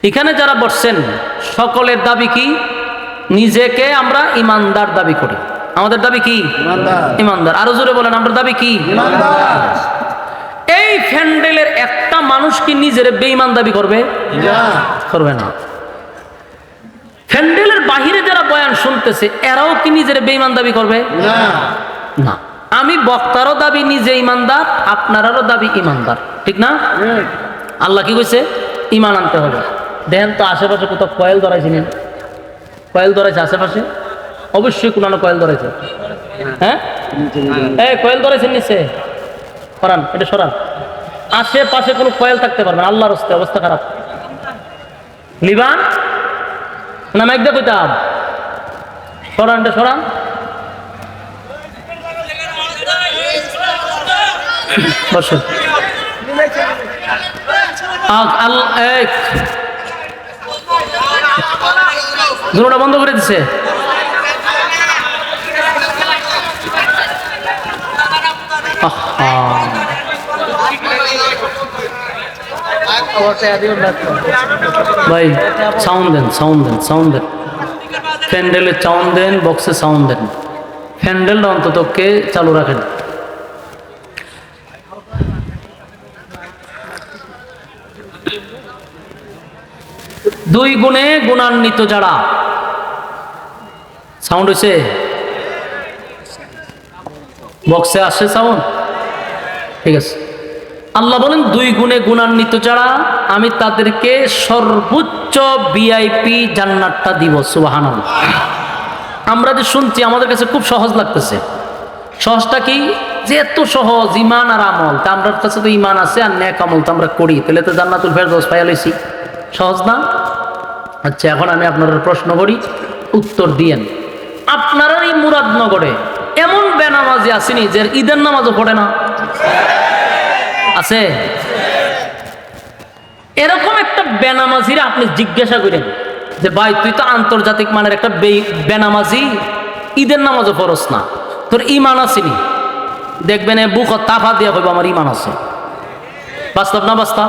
এখানে যারা বসছেন সকলের দাবি কি? নিজেকে আমরা ইমানদার দাবি করি। আমাদের দাবি কি? ইমানদার। আরো জোরে বলেন, আমরা দাবি কি? এই প্যান্ডেলের একটা মানুষ কি নিজের বেঈমান দাবি করবে? করবে না। প্যান্ডেলের বাহিরে যারা বয়ান শুনতেছে এরাও কি নিজের বেঈমান দাবি করবে? না। আমি বক্তারও দাবি নিজে ইমানদার, আপনারারও দাবি ইমানদার, ঠিক না? আল্লাহ কি কইছে? ইমান আনতে হবে। দেখেন তো আশেপাশে কোথাও কয়েল ধরাইছে না? কয়েল ধরাইছে আশেপাশে? অবশ্যই কোনো কয়েল ধরাইছে। হ্যাঁ, এই কয়েল ধরাইছেন নিচে, সরান, এটা সরান। আশেপাশে কোনো কয়েল থাকতে পারবে না, আল্লাহর হস্তে অবস্থা খারাপ। লিবান না মাইক দিয়ে কইতাম, সরান, এটা সরান। বসেন। দুটোটা বন্ধ করে দিছে। ভাই সাউন্ড দেন, সাউন্ড দেন, সাউন্ড দেন। প্যান্ডেলের সাউন্ড দেন, বক্সে সাউন্ড দেন। প্যান্ডেলটা অন্তত কে চালু রাখেন। দুই গুণে গুণান্বিত যারা, সাউন্ড হয়েছে? বক্সে আসছে সাউন্ড? ঠিক আছে। আল্লাহ বলেন দুই গুণে গুণান্বিত যারা আমি তাদেরকে সর্বোচ্চ ভিআইপি জান্নাতটা দিব। সুবহানাল্লাহ। আমরা যে শুনছি আমাদের কাছে খুব সহজ লাগতেছে। সহজটা কি? যে এত সহজ ইমান আর আমল, তা আমার কাছে তো ইমান আছে আর নেক আমল তো আমরা করি, তাহলে তো জান্নাতুল ফেরদৌস পাইয়া লইছি। সহজ না? আচ্ছা, এখন আমি আপনাদের প্রশ্ন করি, উত্তর দিয়েন। আপনারা এই মুরাদনগরে এমন বেনামাজি আসেনি যে ঈদের নামাজও পড়ে না? আছে? এরকম একটা বেনামাজিরা আপনি জিজ্ঞাসা করেন যে ভাই তুই তো আন্তর্জাতিক মানের একটা বেনামাজি, ঈদের নামাজও পড়স না, তোর ইমান আসেনি? দেখবেন এ বুক তাফা দিয়া কইব আমার ইমান আছে। বাস্তব না বাস্তব?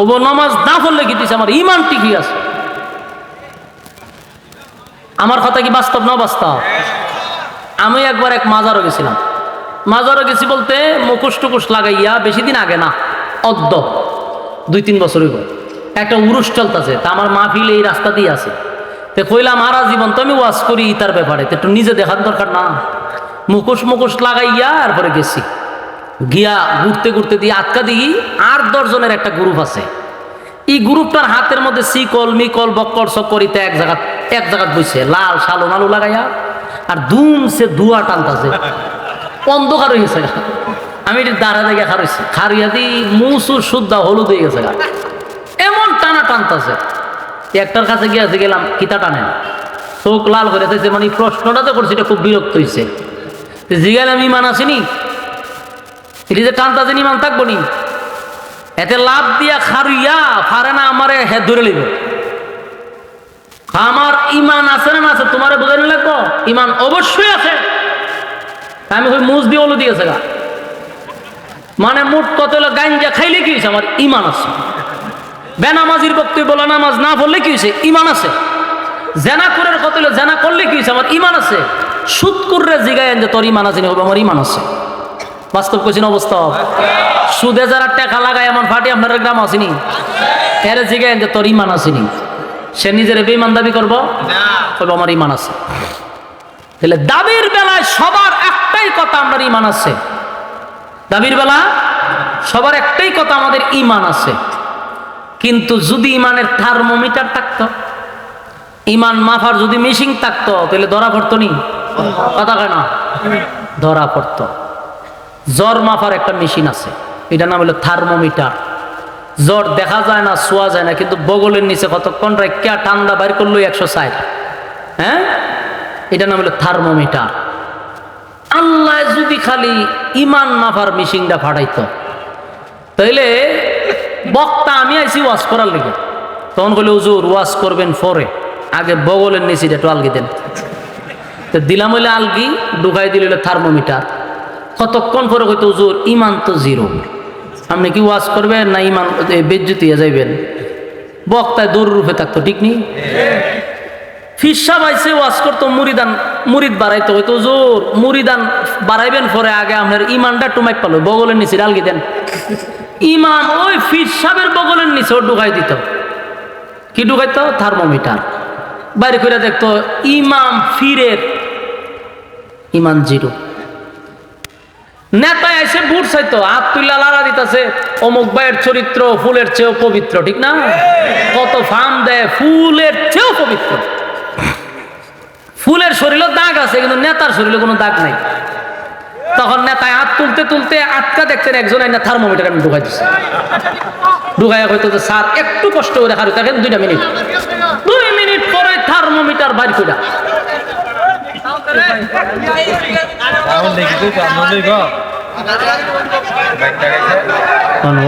ও নামাজ না পড়লে কি দিছে আমার ইমান ঠিকই আছে। আমার কথা কি বাস্তব না বাস্তব? আমি একবার এক মাজারও গেছিলাম। মাজারও গেছি বলতে মুখোশ টুকুশ লাগাইয়া, বেশি দিন আগে না, অদ্য 2-3 বছর হইব, একটা উরুস চলতেছে। তা আমার মাহফিল এই রাস্তা দিয়ে আছে। তো কইলাম আরা জীবন তো আমি ওয়াজ করি তার ব্যাপারে, তো একটু নিজে দেখার দরকার না? মুখোশ লাগাইয়া তারপরে গেছি। গিয়া ঘুরতে ঘুরতে দিয়ে আটকা দিই 8-10 জনের একটা গ্রুপ আছে। এই গ্রুপটার হাতের মধ্যে শিকল মিকল বক্কর সকরিতে এক জায়গা বসে লাল শালো নালু লাগাইয়া আর ধুমসে ধোয়া টানতাছে, অন্ধকার হয়ে গেছে। আমি এটি দাঁড়া দেখে খারইছি, খারিয়া দি মুসুর শুদ্ধা হলুদ হয়ে গেছে, এমন টানা টানতাছে। একটার কাছে গিয়েছে, গেলাম কিতা টানেন, চোখ লাল করে দিয়েছে। মানে প্রশ্নটা তো করছি, এটা খুব বিরক্ত হয়েছে। জিগাইলাম ইমান আসেনি? এটি যে টানতাছেন ইমান থাকবো নি? এতে লাভ দিয়া খারুইয়া পারে না আমারে হেদ ধরে লিব। আমার ইমান আছে না আছে তোমারে বোঝানি লাগবো? ইমান অবশ্যই আছে। আমি ওই মুজ দিয়ে ওলু দিয়েছে গা, মানে মুঠ কত গাঞ্জা খাইলে কি হয়েছে? আমার ইমান আছে। বেনামাজির বক্তব্য বলে নামাজ না পড়লে কি হয়েছে? ইমান আছে। জেনা করে কত জেনা করলে কি হয়েছে? আমার ইমান আছে। সুদ করে জিগায়েন যে তোর ইমান আছে নি? আমার ইমান আছে। বাস্তব কোচিন অবস্থা। সুদে যারা টাকা লাগায় এমন ফাটি আপনার গ্রাম আসেনি? এর জিগায়েন যে তোর ইমান আসেনি? সে নিজের বেঈমান দাবি করবো? আমার ইমান আছে। তাহলে দাবির বেলায় সবার একটাই কথা, আমার ইমান আছে। দাবির বেলা সবার একটাই কথা, আমাদের ইমান আছে। কিন্তু যদি ইমানের থার্মোমিটার থাকতো, ইমান মাফার যদি মেশিন থাকতো, তাহলে ধরা পড়তো নি? কথা কয় না? ধরা পড়তো। জ্বর মাফার একটা মেশিন আছে, এটার নাম হলো থার্মোমিটার। জ্বর দেখা যায় না, ছোঁয়া যায় না, কিন্তু বগলের নিচে কতক্ষণ রেখা ঠান্ডা বাইর করলো 160। হ্যাঁ, এটার নাম হলো থার্মোমিটার। আল্লাহ যদি খালি ইমান মাফার মেশিনটা ফাটাইতো, তাইলে বক্তা আমি আইসি ওয়াজ করার লেগে, তখন বলে হুজুর ওয়াজ করবেন পরে, আগে বগলের নিচে একটু আলগি দেন। তো দিলাম হইলে আলগি, ঢুকাই দিল হইলে থার্মোমিটার। কতক্ষণ পরে হয়তো হুজুর ইমান তো জিরো, আপনি কি ওয়াজ করবেন না ইমান বেজ্জতি হয়ে যাইবেন? বক্তায় দৌড় রূপে থাকতো, ঠিক নেই? ফিরসা বাইছে ওয়াজ করতো, মুরিদ বাড়াইতো, হয়তো জোর মুরিদান বাড়াইবেন পরে আগে আপনার ইমানটা টুমাই পালো, বগলের নিচে ডালগি দেন, ইমান ওই ফিরসাবের বগলের নিচে ও ঢুকাই দিত। কি ঢুকাইতো? থার্মোমিটার বাইরে করে দেখতো, ইমাম ফিরের ইমান জিরো। নেতায় এসে বুট চাইতো, হাত তুইলা লাড়া দিতেছে, অমুক ভাইয়ের চরিত্র ফুলের চেয়েও পবিত্র, ঠিক না? কত ফার্ম দেয়, ফুলের চেয়েও পবিত্র। ফুলের শরীরে দাগ আছে কিন্তু নেতার শরীরে কোনো দাগ নাই। তখন নেতায় হাত তুলতে তুলতে আটকা দেখতেন একজন আইনা থার্মোমিটার আমি ঢুকাই দিচ্ছে, ঢুকাইয়া হয়তো স্যার একটু কষ্ট করে হারু থাকেন 2 মিনিট, 2 মিনিট পরে থার্মোমিটার বাইর করে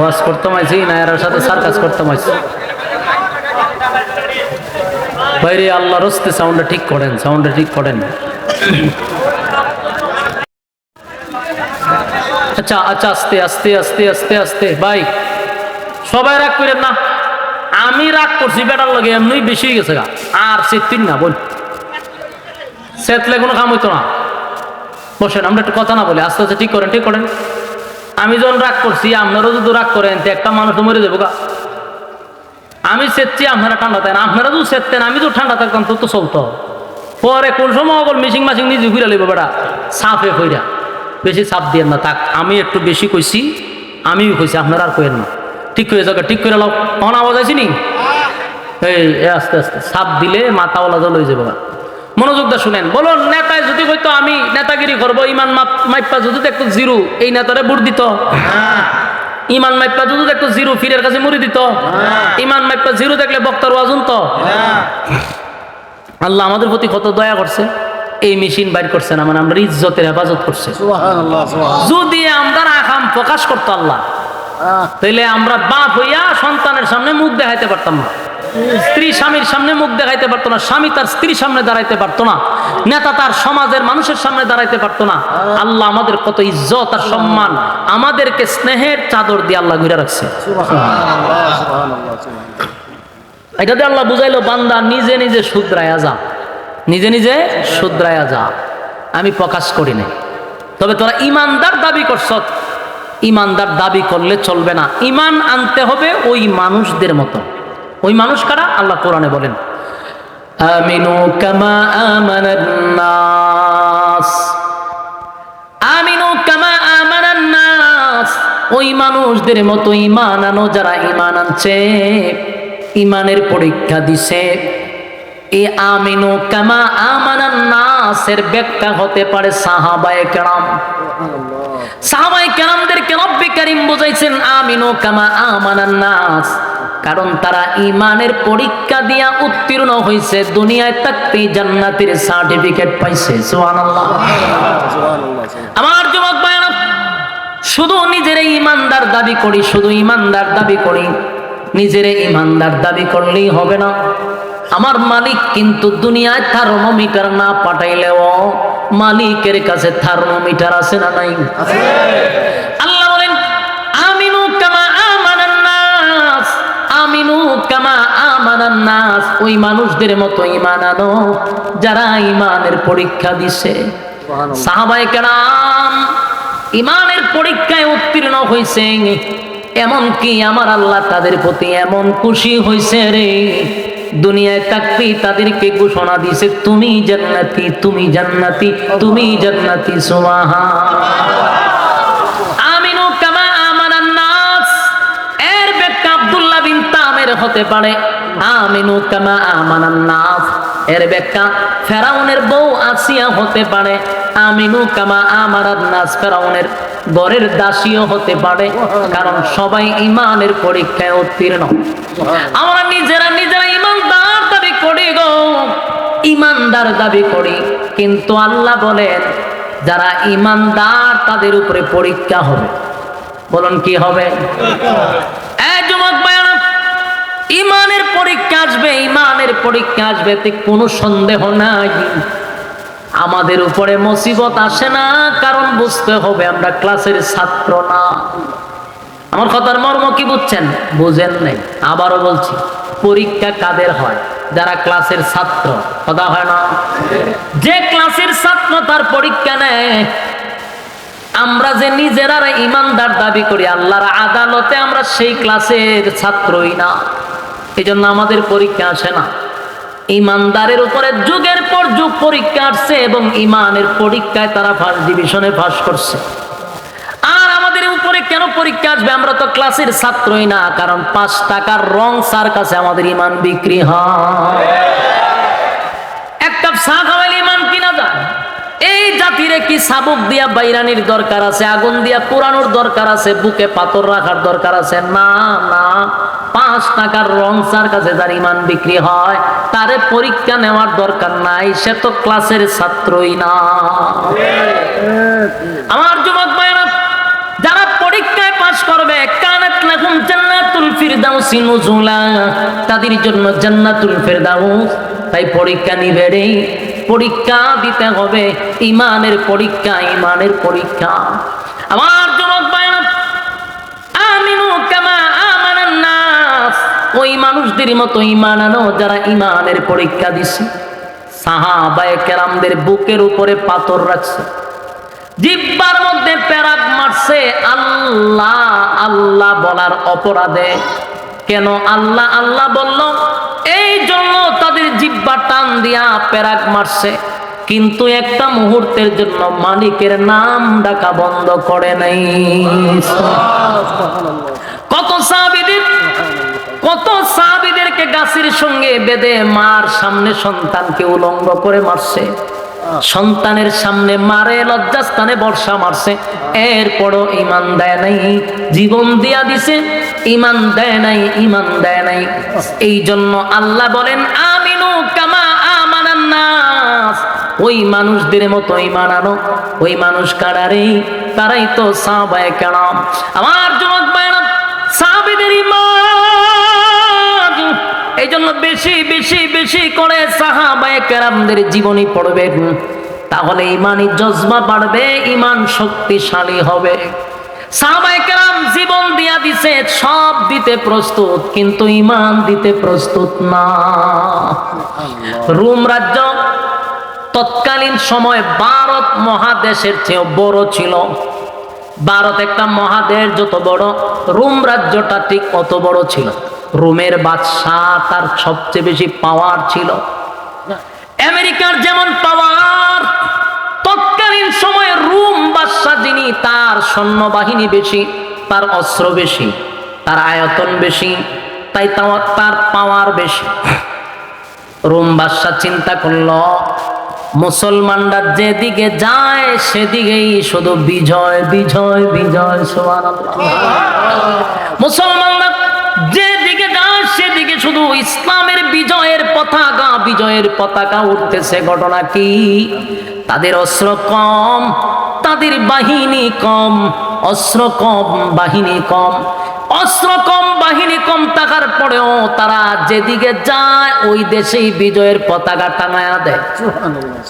ওয়াজ করতাম আইছি না এর সাথে সার্কাস করতাম আইছি। বাইরে আল্লাহ রস্তে সাউন্ডটা ঠিক করেন, সাউন্ডটা ঠিক করেন। আচ্ছা আচ্ছা, আস্তে আস্তে আস্তে আস্তে আস্তে ভাই, সবাই রাগ করেন না। আমি রাগ করছি বেটার লগে, এমনি বেশি হয়ে গেছে গা, আর সেতিন না বল, সেতলে কোনো কাম হইতো না। বসেন, আমরা একটু কথা না বলি, আস্তে আস্তে ঠিক করেন, ঠিক করেন। আমি যখন রাগ করছি, আপনারাও যদি রাগ করেন তো একটা মানুষ মরে যাবো গা। আমি সেতছি, আপনারা ঠান্ডা থাকেন, আপনারা যদি সেততেন আমি তো ঠান্ডা থাকতাম, তো তো চলতো। পরে কোন সময় অগল মিশিং মাসিং নিজে ঘুরে লইব বেটা, সাফে কইরা বেশি চাপ দিয়ে না থাক। আমি একটু বেশি কইছি, আমিও কইছি, আপনারা আর কইেন না। ঠিক করে যাবে, ঠিক করে লাও। অন আওয়াজ আছে নি? এই আস্তে আস্তে চাপ দিলে মাথাওয়ালা জল হয়ে যাবে। মনোযোগ দা শুনেন। বলো, নেতায় যদি হইতো আমি নেতাগিরি করবো, ইমান মাইপা যদি একটু জিরো, এই নেতারে ভোট দিত? ইমান মাইপা যদি একটু জিরো, ফিরের কাছে মুড়ি দিত? ইমান মাইপা জিরো দেখলে বক্তার ওয়াজুন তো? আল্লাহ আমাদের প্রতি কত দয়া করছে, এই মেশিন বাইর করছে না, মানে আমরা ইজ্জতের হেফাজত করছে। যদি আমরা আকাম প্রকাশ করতো আল্লাহ, তাইলে আমরা বাপ হইয়া সন্তানের সামনে মুখ দেখাইতে পারতাম না, স্ত্রী স্বামীর সামনে মুখ দেখাইতে পারতো না, স্বামী তার স্ত্রীর সামনে দাঁড়াইতে পারতো না, নেতা তার সমাজের মানুষের সামনে দাঁড়াইতে পারতো না। আল্লাহ আমাদের কত ইজ্জত আর সম্মান, আমাদেরকে স্নেহের চাদর দিয়ে আল্লাহ ঘুরে রাখছে। এটা দিয়ে আল্লাহ বুঝাইলো, বান্দা নিজে নিজে শুধরায়া যা, নিজে নিজে শুধরায়া যা, আমি প্রকাশ করি নাই। তবে তোরা ইমানদার দাবি করছ, ইমানদার দাবি করলে চলবে না, ইমান আনতে হবে ওই মানুষদের মতো। ওই মানুষ কারা? আল্লাহ কোরআনে বলেন, আমিনু কামা আমানান নাস, আমিনু কামা আমানান নাস, ওই মানুষদের মতো ঈমান আনো যারা ঈমান আনছে, ঈমানের পরীক্ষা দিছে। এই আমিনু কামা আমানান নাসের ব্যাখ্যা হতে পারে সাহাবায়ে কেরাম। সাহাবায়ে কেরামদেরকে রব্বে কারীম বুঝাইছেন আমিনু কামা আমানান নাস, কারণ তারা ঈমানের পরীক্ষা দিয়া উত্তীর্ণ হয়েছে, দুনিয়ায় থাকতেই জান্নাতের সার্টিফিকেট পাইছে। সুবহানাল্লাহ। আমার যুবক ভাইরা, শুধু নিজের ঈমানদার দাবি করি, শুধু ঈমানদার দাবি করি, নিজের ঈমানদার দাবি করলেই হবে না। আমার মালিক কিন্তু দুনিয়ায় থার্মোমিটার না পাঠাইলেও মালিকের কাছে থার্মোমিটার আছে না নাই? আল্লাহ বলেন, আমিনু কামা আমানান নাস, আমিনু কামা আমানান নাস, ওই মানুষদের মতো ঈমান আনো যারা ঈমানের পরীক্ষা দিছে। সাহাবায়ে কেরাম ঈমানের পরীক্ষায় উত্তীর্ণ হয়েছে, এমনকি আমার আল্লাহ তাদের প্রতি এমন খুশি হয়েছে রে, দুনিয়ায় থাকতেই তাদেরকে ঘোষণা দিয়েছে, তুমি জান্নাতি, তুমি জান্নাতি, তুমি জান্নাতি। সুবহানাল্লাহ। আমিনু কামা আমানান নাস এর ব্যাখ্যা আব্দুল্লাহ বিন তামের হতে পারে। আমিনু কামা আমানান নাস এর ব্যাখ্যা ফেরাউনের বউ আসিয়া হতে পারে। আমিনু কামা আমানান নাস ফেরাউনের ঘরের দাসীও হতে পারে, কারণ সবাই ঈমানের পরীক্ষায় উত্তীর্ণ। আমরা নিজেরা নিজেরা ঈমানদার দাবি করি গো, ঈমানদার দাবি করি, কিন্তু আল্লাহ বলেন যারা ঈমানদার তাদের উপরে পরীক্ষা হবে। বলুন কি হবে? এই যুবক ভাইরা, ঈমানের পরীক্ষা আসবে, ঈমানের পরীক্ষা আসবে, এতে কোনো সন্দেহ নাই। আমাদের উপরে মুসিবত আসে না, কারণ বুঝতে হবে আমরা ক্লাসের ছাত্র না। আমার কথার মর্ম কি বুঝছেন? বুঝেন নাই, আবারও বলছি, পরীক্ষা কাদের হয়? যারা ক্লাসের ছাত্র। কথা হয় না? যে ক্লাসের ছাত্র তার পরীক্ষা নেয়। আমরা যে নিজেরা ইমানদার দাবি করি, আল্লাহর আদালতে আমরা সেই ক্লাসের ছাত্রই না, এই জন্য আমাদের পরীক্ষা আসে না। ইমানদারের উপরে যুগের পর যুগ পরীক্ষা আসছে এবং ইমানের পরীক্ষায় তারা ফার্স্ট ডিভিশনে পাস করছে। আর আমাদের উপরে কেন পরীক্ষা আসবে? আমরা তো ক্লাসের ছাত্রই না। কারণ 5 টাকার রং চার কাছে আমাদের ইমান বিক্রি হয়। এক কাপ চা খাওয়াইলে ইমান কিনা যায়? এই জাতিরে কি সাবুক দিয়া বাইরানির দরকার আছে? আগুন দিয়া পুরানোর দরকার আছে? বুকে পাথর রাখার দরকার আছে? না না, 5 টাকার রং চার কাছে যার ইমান বিক্রি হয় তারে পরীক্ষা নেওয়ার দরকার নাই, সে তো ক্লাসের ছাত্রই না। আমার যুবক ভাইরা, যারা পরীক্ষায় পাস করবে, কানাত লাহুম জান্নাতুল ফিরদাউসি নুজুলা, তাদের জন্য জান্নাতুল ফিরদাউস। তাই পরীক্ষা নিবে রে, পরীক্ষা দিতে হবে, ইমানের পরীক্ষা, ইমানের পরীক্ষা। আমার যুবক ভাইরা, আমিনু কামা আমানান নাস, ওই মানুষদের মতো ঈমান আনো যারা ঈমানের পরীক্ষা দিছে। সাহাবায়ে কেরামদের বুকের উপরে পাথর রাখছে, জিহ্বার মধ্যে পেরাক মারছে আল্লাহ আল্লাহ বলার অপরাধে। কেন আল্লাহ আল্লাহ বলল? এই জন্য তাদের জিহ্বা টান দিয়া পেরাক মারছে, কিন্তু একটা মুহূর্তের জন্য মালিকের নাম ডাকা বন্ধ করে নাই। কত সাহাবীদেরকে গাছের সঙ্গে বেঁধে মার সামনে সন্তানকে উলঙ্গ করে মারছে, সন্তানের সামনে মারে, লজ্জাস্থানে বর্ষা মারছে, এরপরও ঈমান দেয় নাই, জীবন দিয়া দিছে, ঈমান দেয় নাই, ঈমান দেয় নাই। এই জন্য আল্লাহ বলেন আমিনু কামা আমানান নাস, ওই মানুষদের মতো ঈমান আনো। ওই মানুষ কারারে? তারাই তো সাহাবায়ে কেরাম। আমার যুবক ভাইরা, সাহাবীদের ঈমান, এই জন্য বেশি বেশি বেশি করে সাহাবায়ে কেরামদের জীবনী পড়বেন, তাহলে ঈমানি জজবা বাড়বে, ঈমান শক্তিশালী হবে। সাহাবায়ে কেরাম জীবন দিয়া দিছে, সব দিতে প্রস্তুত, কিন্তু ঈমান দিতে প্রস্তুত না। রোম রাজ্য তৎকালীন সময় ভারত মহাদেশের চেয়ে বড় ছিল। ভারত একটা মহাদেশ যত বড়, রোম রাজ্যটা ঠিক অত বড় ছিল। রোমের বাদশাহ, তার সবচেয়ে বেশি পাওয়ার ছিল। আমেরিকার যেমন পাওয়ার, তৎকালীন সময়ে রোম বাদশাহ যিনি, তার সৈন্যবাহিনী বেশি, তার অস্ত্র বেশি, তার আয়তন বেশি, তাই তার পাওয়ার বেশি। রোম বাদশাহ চিন্তা করল, মুসলমানরা যেদিকে যায় সেদিকেই শুধু বিজয় বিজয় বিজয়। সুবহানাল্লাহ। মুসলমানরা যেদিকে যায় সেদিকে শুধু ইসলামের বিজয়ের পতাকা, বিজয়ের পতাকা উঠতেছে। ঘটনা কি? তাদের অস্ত্র কম, তাদের বাহিনী কম, অস্ত্র কম, বাহিনী কম। অস্ত্র কম, বাহিনী কম থাকার পরেও তারা যেদিকে যায় ওই দেশেই বিজয়ের পতাকা টাঙায়া দেয়।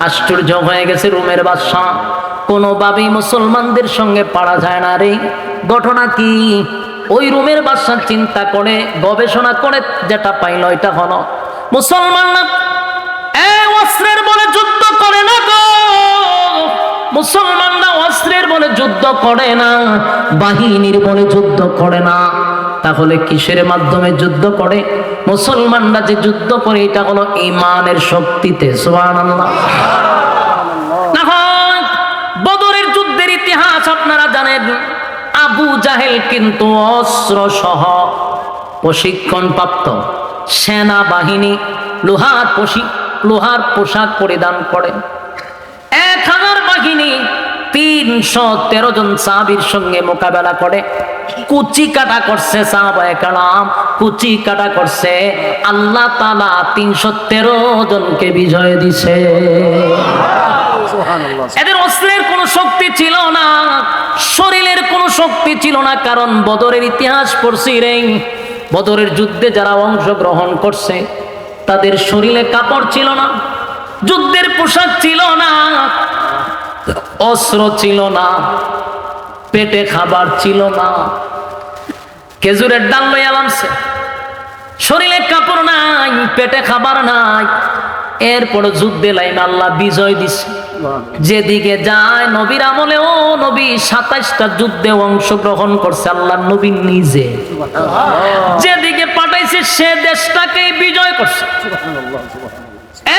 আশ্চর্য হয়ে গেছে রোমের বাদশাহ, কোনোভাবেই মুসলমানদের সঙ্গে পারা যায় না রে। ঘটনা কি? ওই রোমের বাদশাহ চিন্তা করে, গবেষণা করে যেটা পাইল এটা হলো, মুসলমানরা অস্ত্রের বলে যুদ্ধ করে না গো, মুসলমানরা অস্ত্রের বলে যুদ্ধ করে না, বাহিনীর বলে যুদ্ধ করে না। তাহলে কিসের মাধ্যমে যুদ্ধ করে? মুসলমানরা যে যুদ্ধ করে এটা হলো ঈমানের শক্তিতে। সুবহানাল্লাহ। বদরের যুদ্ধের ইতিহাস আপনারা জানেন। আবু জাহেল কিন্তু অস্ত্র সহ প্রশিক্ষণ প্রাপ্ত সেনাবাহিনী, লোহার পোশাক পরিধান করে 1000 বাহিনী 313 জন সাহাবীর সঙ্গে মোকাবেলা করে কুচি কাটা করছে। সাহাবায়ে কেরাম কুচি কাটা করছে, আল্লাহ তাআলা 313 জনকে বিজয় দিছে। এদের অস্ত্রের কোনো শক্তি ছিল না, শরীরের কোনো শক্তি ছিল না। কারণ বদরের ইতিহাস পড়ছি রে, বদরের যুদ্ধে যারা অংশগ্রহণ করছে তাদের শরীরে কাপড় ছিল না, যুদ্ধের পোশাক ছিল না, অস্ত্র ছিল না, পেটে খাবার ছিল না। খেজুরের ডাল লইয়া নামছে, শরীরে কাপড় নাই, পেটে খাবার নাই, এরপরে যুদ্ধে লাইন আল্লাহ বিজয় দিছে। যেদিকে যায় নবীর আমলে ও নবী 27টা যুদ্ধে অংশগ্রহণ করছে আল্লাহ নবী নিজে। যেদিকে পাঠাইছে সে দেশটাকেই বিজয় করছে।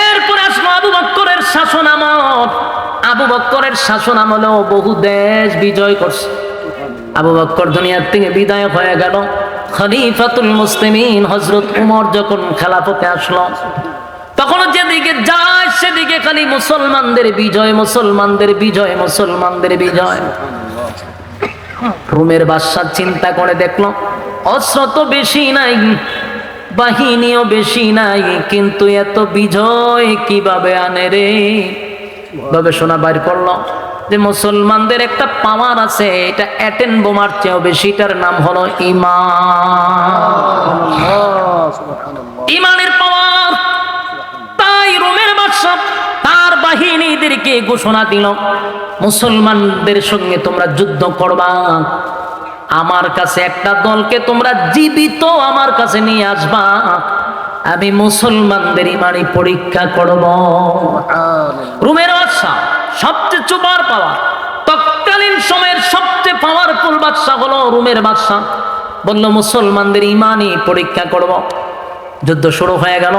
এরপরে আসলো আবু বকরের শাসন আমল। আবু বকরের শাসন আমলেও বহু দেশ বিজয় করছে। আবু বকর দুনিয়ার থেকে বিদায় হয়ে গেল। খলিফাতুল মুসলিমিন হযরত উমর যখন খেলাফতে আসলো, তখন যেদিকে যায় সেদিকে খালি মুসলমানদের বিজয়, মুসলমানদের বিজয়, মুসলমানদের বিজয়। রোমের বাদশা চিন্তা করে দেখলো অস্ত্র তো বেশি নাই, বাহিনীও বেশি নাই, কিন্তু এত বিজয় কিভাবে আনে রে। গবেষণা বাইর করলো যে মুসলমানদের একটা পাওয়ার আছে, এটা অ্যাটেন বোমার চেয়েও বেশি, এটার নাম হলো ঈমান। ঈমানের পাওয়ার। তাই রোমের বাদশা তার বাহিনীদেরকে ঘোষণা দিল, মুসলমানদের সঙ্গে তোমরা যুদ্ধ করবা, আমার কাছে একটা দলকে তোমরা জীবিত আমার কাছে নিয়ে আসবা, আমি মুসলমানদের ঈমানি পরীক্ষা করব। রোমের বাদশা সবচেয়ে সুপার পাওয়ার, তৎকালীন সময়ের সবচেয়ে পাওয়ারফুল বাদশা হলো রোমের বাদশা। বলল মুসলমানদের ঈমানি পরীক্ষা করব। যুদ্ধ শুরু হয়ে গেল।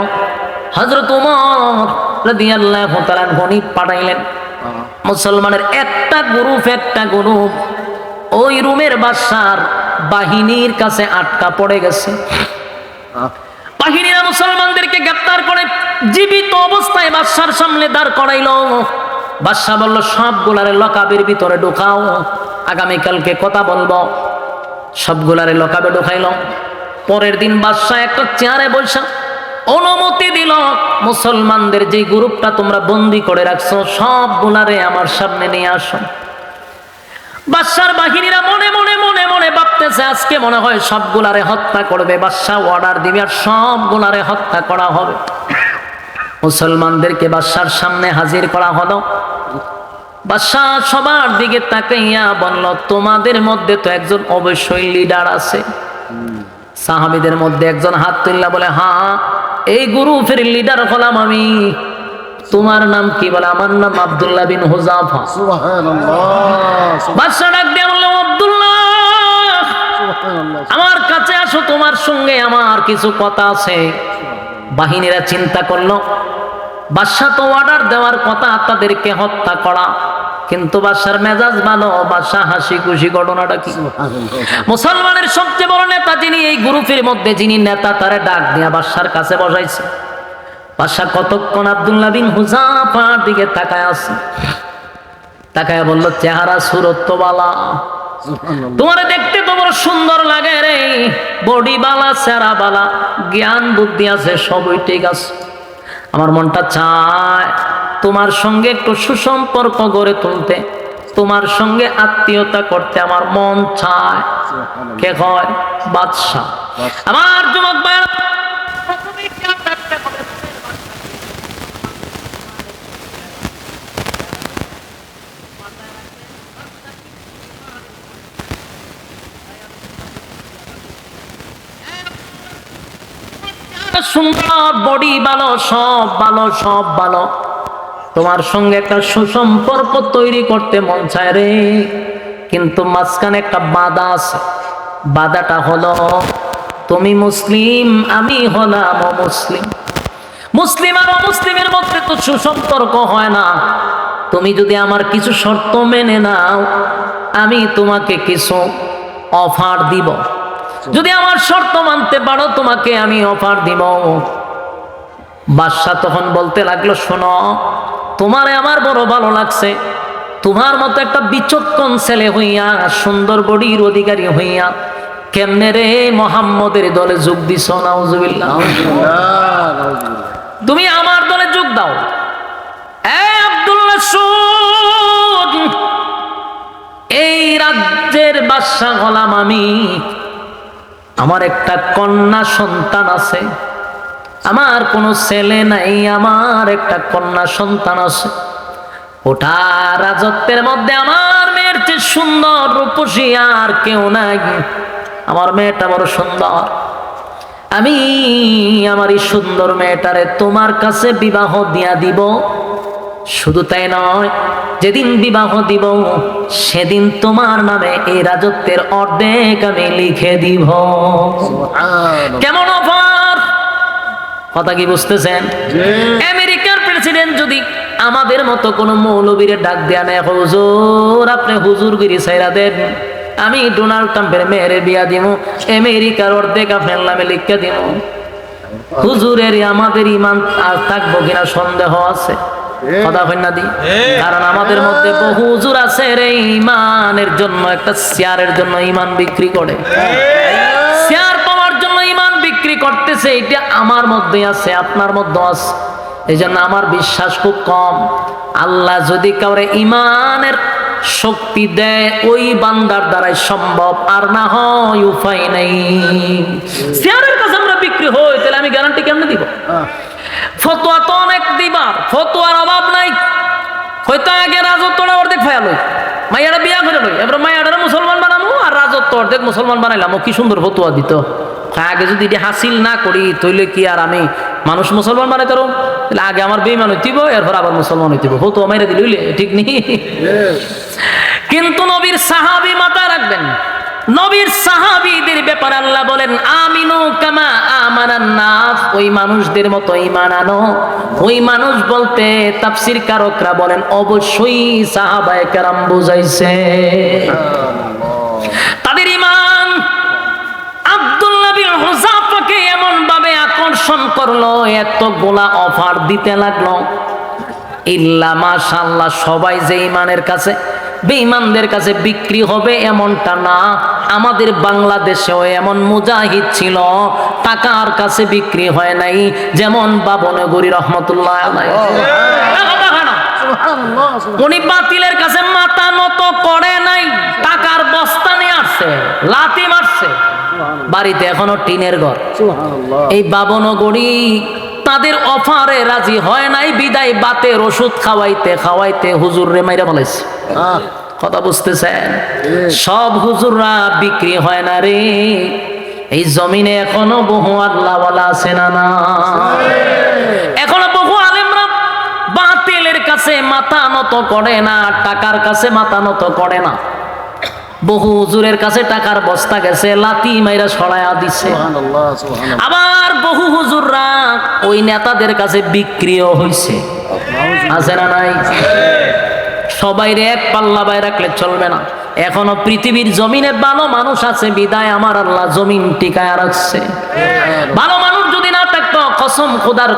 হযরত ওমর রাদিয়াল্লাহু তাআলা গণি পাঠাইলেন। মুসলমানের একটা গ্রুপ ওই রোমের বাদশার বাহিনীর কাছে আটকা পড়ে গেছে। বাহিনীরা মুসলমানদেরকে গ্রেফতার করে জীবিত অবস্থায় বাদশার সামনে দাঁড় করাইল। বাদশা বলল সবগুলারে লকাবের ভিতরে ঢুকাও, আগামীকালকে কথা বলবো। সবগুলারে লকাবে ঢুকাইল। পরের দিন বাদশা একটা চেয়ারে বসা অনুমতি দিল, মুসলমানদের যে গ্রুপটা তোমরা বন্দি করে রাখছো সবগুলারে আমার সামনে নিয়ে আসো। বাদশার বাহিনীরা মনে মনে মনে মনে ভাবতেছে আজকে মনে হয় সবগুলারে হত্যা করবে। বাদশা অর্ডার দিবে আর সবগুলারে হত্যা করা হবে। মুসলমানদেরকে বাদশার সামনে হাজির করা হলো। বাদশা সবার দিকে তাকাইয়া বলল, তোমাদের মধ্যে তো একজন অবশ্যই লিডার আছে। সাহাবীদের মধ্যে একজন হাত তুললা বলে, হ্যাঁ এই গ্রুপের লিডার হলাম আমি। তোমার নাম কি? বলে আমার নাম আব্দুল্লাহ বিন হুযাফা। বাদশা ডাক দিয়ে বলল, আব্দুল্লাহ আমার কাছে আসো, তোমার সঙ্গে আমার কিছু কথা আছে। বাহিনীরা চিন্তা করলো বাদশা তো অর্ডার দেওয়ার কথা তাদেরকে হত্যা করা, কিন্তু বাদশার মেজাজ ভালো, বাদশা হাসি খুশি। ঘটনাটা কি? মুসলমানের সবচেয়ে বড় নেতা যিনি এই গ্রুপের মধ্যে, যিনি নেতা, তারে ডাক দিয়া বাদশার কাছে বসাইছে। বাদশা কতক্ষণ আব্দুল্লাহ বিন হুযাফার দিকে তাকায় আছে। তাকায় বলল, চেহারা সুরত তো বালা, তোমার দেখতে তো বড় সুন্দর লাগে রে, বডি বালা, চেহারা বালা, জ্ঞান বুদ্ধি আছে, সবই ঠিক আছে। আমার মনটা চায় তোমার সঙ্গে একটু সুসম্পর্ক গড়ে তুলতে, তোমার সঙ্গে আত্মীয়তা করতে আমার মন চায়। কে কয়? বাদশা। আমার যুবক ভাইরা, সুন্দর, বডি ভালো, সব ভালো, সব ভালো, তোমার সঙ্গে একটা সুসম্পর্ক তৈরি করতে মন চায় রে, কিন্তু মাঝখানে একটা বাধা আছে। বাধাটা হলো তুমি মুসলিম, আমি হলাম অমুসলিম। মুসলিম আর অমুসলিমের মধ্যে তো সুসম্পর্ক হয় না। তুমি যদি আমার কিছু শর্ত মেনে নাও, আমি তোমাকে কিছু অফার দিব। যদি আমার শর্ত মানতে পারো, তোমাকে আমি অফার দিব। বাদশা তখন বলতে লাগলো, শোনো, তোমারে আমার বড় ভালো লাগছে। তোমার মতো একটা বিচক্ষণ ছেলে হইয়া, সুন্দর বডির অধিকারী হইয়া, কেমনে রে মুহাম্মদের দলে যোগ দিছ? নাউজুবিল্লাহ। তুমি আমার দলে যোগ দাও। আব্দুল্লাহ, এই রাজ্যের বাদশা হলাম আমি। আমার একটা কন্যা সন্তান আছে, আমার কোনো ছেলে নাই, আমার একটা কন্যা সন্তান আছে। ওটা রাজত্বের মধ্যে আমার মেয়ের চেয়ে সুন্দর রূপসী আর কেউ নাই। আমার মেয়েটা বড় সুন্দর। আমি আমার এই সুন্দর মেয়েটারে তোমার কাছে বিবাহ দিয়া দিব। শুধু তাই নয়, যেদিন বিবাহ দিব সেদিন তোমার নামে এই রাজত্বের অর্ধেক আমি লিখে দিব। কেমন অফার, কথা কি বুঝতেছেন? আমেরিকার প্রেসিডেন্ট যদি আমাদের মতো কোন মৌলবীরে ডাক দেয়া নেয়, হুজুর আপনি হুজুরগিরি ছাইরা দেন, আমি ডোনাল্ড ট্রাম্পের মেয়েরে বিয়া দিব, আমেরিকার অর্ধেক আপনার নামে লিখে দিব। হুজুরের আমাদের ইমান আর থাকবো কিনা সন্দেহ আছে, কথা হয় না দি। কারণ আমাদের মধ্যে বহু হুজুর আছে রে ইমানের জন্য, একটা শেয়ারের জন্য ইমান বিক্রি করে, শেয়ার পাওয়ার জন্য ইমান বিক্রি করতেছে। এটা আমার মধ্যে আছে, আপনার মধ্যে আছে। এই জন্য আমার বিশ্বাস খুব কম, আল্লাহ যদি কাউরে ইমানের শক্তি দেয় ওই বান্দার দ্বারাই সম্ভব, আর না হয় উপায় নাই। শেয়ারের কাছে আমরা বিক্রি হই, তাহলে আমি গ্যারান্টি কেমনে দিব? ফতোয়া তো অনেক দিবার, ফতোয়ার অভাব নাই। হয়তো আগে রাজত্বটা অর্ধেক ফায়া লই, মাইয়াটা বিয়া করে লই, এবার মাইয়াটা মুসলমান বানাবো আর রাজত্ব অর্ধেক মুসলমান বানাইলাম। ও কি সুন্দর ফতোয়া দিত। আগে যদি এটা হাসিল না করি তাহলে কি আর আমি মানুষ মুসলমান বানাইতে পারো? তাহলে আগে আমার বেঈমান হইতিব, এরপর আবার মুসলমান হইতিব। ফতোয়া মাইরা দিলে ঠিক নেই। কিন্তু নবীর সাহাবী মাথায় রাখবেন, নবীর সাহাবীদের ব্যাপারে আল্লাহ বলেন আমিনু কামা আমানান নাস, ওই মানুষদের মতো ঈমান আনো। ওই মানুষ বলতে তাফসীর কারকরা বলেন অবশ্যই সাহাবায়ে কেরাম বুঝাইছে। তাদের ঈমান আব্দুল্লাহ বিন হুযাফাকে এমন ভাবে আকর্ষণ করলো, এতগুলা অফার দিতে লাগলো। ইল্লা মাশাআল্লাহ, সবাই যে ঈমানের কাছে বেঈমানদের কাছে বিক্রি হবে এমনটা না। আমাদের বাংলাদেশেও এমন মুজাহিদ ছিল, টাকার কাছে বিক্রি হয় নাই, যেমন বাবনগরী রহমতুল্লাহ আলাইহি। উনি বাতিলের কাছে মাথা নত করে নাই, টাকার বস্তা নিয়ে আসছে, লাথি মারছে, বাড়িতে এখনো টিনের ঘর। এই বাবনগরী তাদের অফারে রাজি হয় নাই, বিদায় বাতের ওষুধ খাওয়াইতে খাওয়াইতে হুজুর রে মাইরা বলেছে। কথা বুঝতেছেন? সব হুজুররা বিক্রি হয় না রে। এই জমিনে এখনো বহু আল্লাহওয়ালা আছে না না? এখনো বহু আলেমরা বাতিলের কাছে মাথা নত করে না, টাকার কাছে মাথা নত করে না। বহু হুজুরের কাছে টাকার বস্তা গেছে, লাথি মাইরা সরায়া দিছে। আবার বহু হুজুররা ওই নেতাদের কাছে বিক্রিও হইছে, আছে না নাই? সবাইরে এক পাল্লা বাই রাখলে চলবে না। এখনো পৃথিবীর জমিনে ভালো মানুষ আছে, বিদায় আমার আল্লাহ জমিন টিকায় রাখছে। ভালো মানুষ যদি না থাকতো,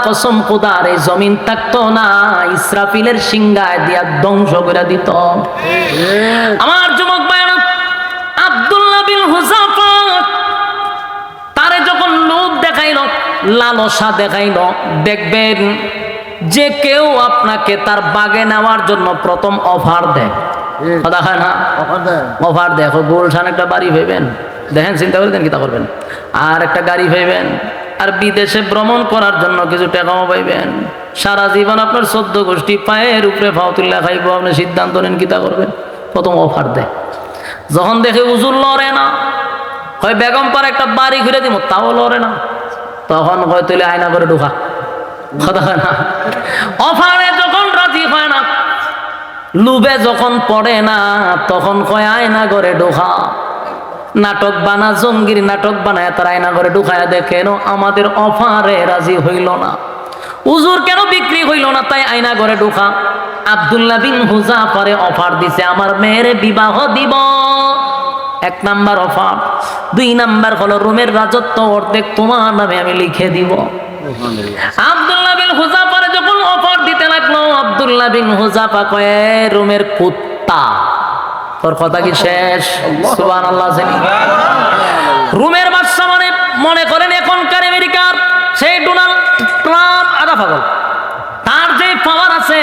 কসম খোদার এই জমিন থাকতো না, ইসরাফিলের সিংহায় দিয়া ধ্বংস করে দিত। আমার যুবক ভাইরা, আব্দুল্লাহ বিন হুযাফা তারে যখন লোভ দেখাইল, লালসা দেখাইল, দেখবেন যে কেউ আপনাকে তার বাগে নেওয়ার জন্য প্রথম অফার দেয়, কথা হয় না? অফার দেখো, গুলশান একটা বাড়ি পাইবেন, দেখেন চিন্তা করে দেন কিতা করবেন, আর একটা গাড়ি পাইবেন, আর বিদেশে ভ্রমণ করার জন্য কিছু টাকাও পাইবেন। সারা জীবন আপনার 14 গোষ্ঠী পায়ের উপরে ফাও তুল্লা খাইব, আপনি সিদ্ধান্ত নেন কিতা করবেন। প্রথম অফার দেয়। যখন দেখে হুজুর লড়ে না, হয় বেগম পার একটা বাড়ি ঘুরে দিব, তাও লড়ে না, তখন হয় তুলে আয়না করে ঢোকা, কথা হয় না? অফারে যখন রাজি হয় না, লুবে যখন পড়ে না, তখন কয় আয়না করে ঢোকা। নাটক বানা, জঙ্গির নাটক বানায় তার আয়না করে ঢুকায় দেখেন আমাদের অফারে রাজি হইল না, হুজুর কেন বিক্রি হইল না, তাই আয়না করে ঢুকা। আব্দুল্লাহ বিন হুযাফারে অফার দিছে আমার মেয়েরে বিবাহ দিব, 1 নাম্বার অফার। 2 নাম্বার হলো রোমের রাজত্ব অর্ধেক তোমার নামে আমি লিখে দিব। আব্দুল্লাহ বিন হুযাফারে যখন অফার দিতে লাগলো, আব্দুল্লাহ বিন হুযাফা কয় রোমের কুত্তা, তোর কথা কি শেষ? সুবহানাল্লাহ। রোমের বাদশা মানে মনে করেন এখনকার আমেরিকার সেই ডোনাল্ড ট্রাম্প আধা পাগল। তার যে পাওয়ার আছে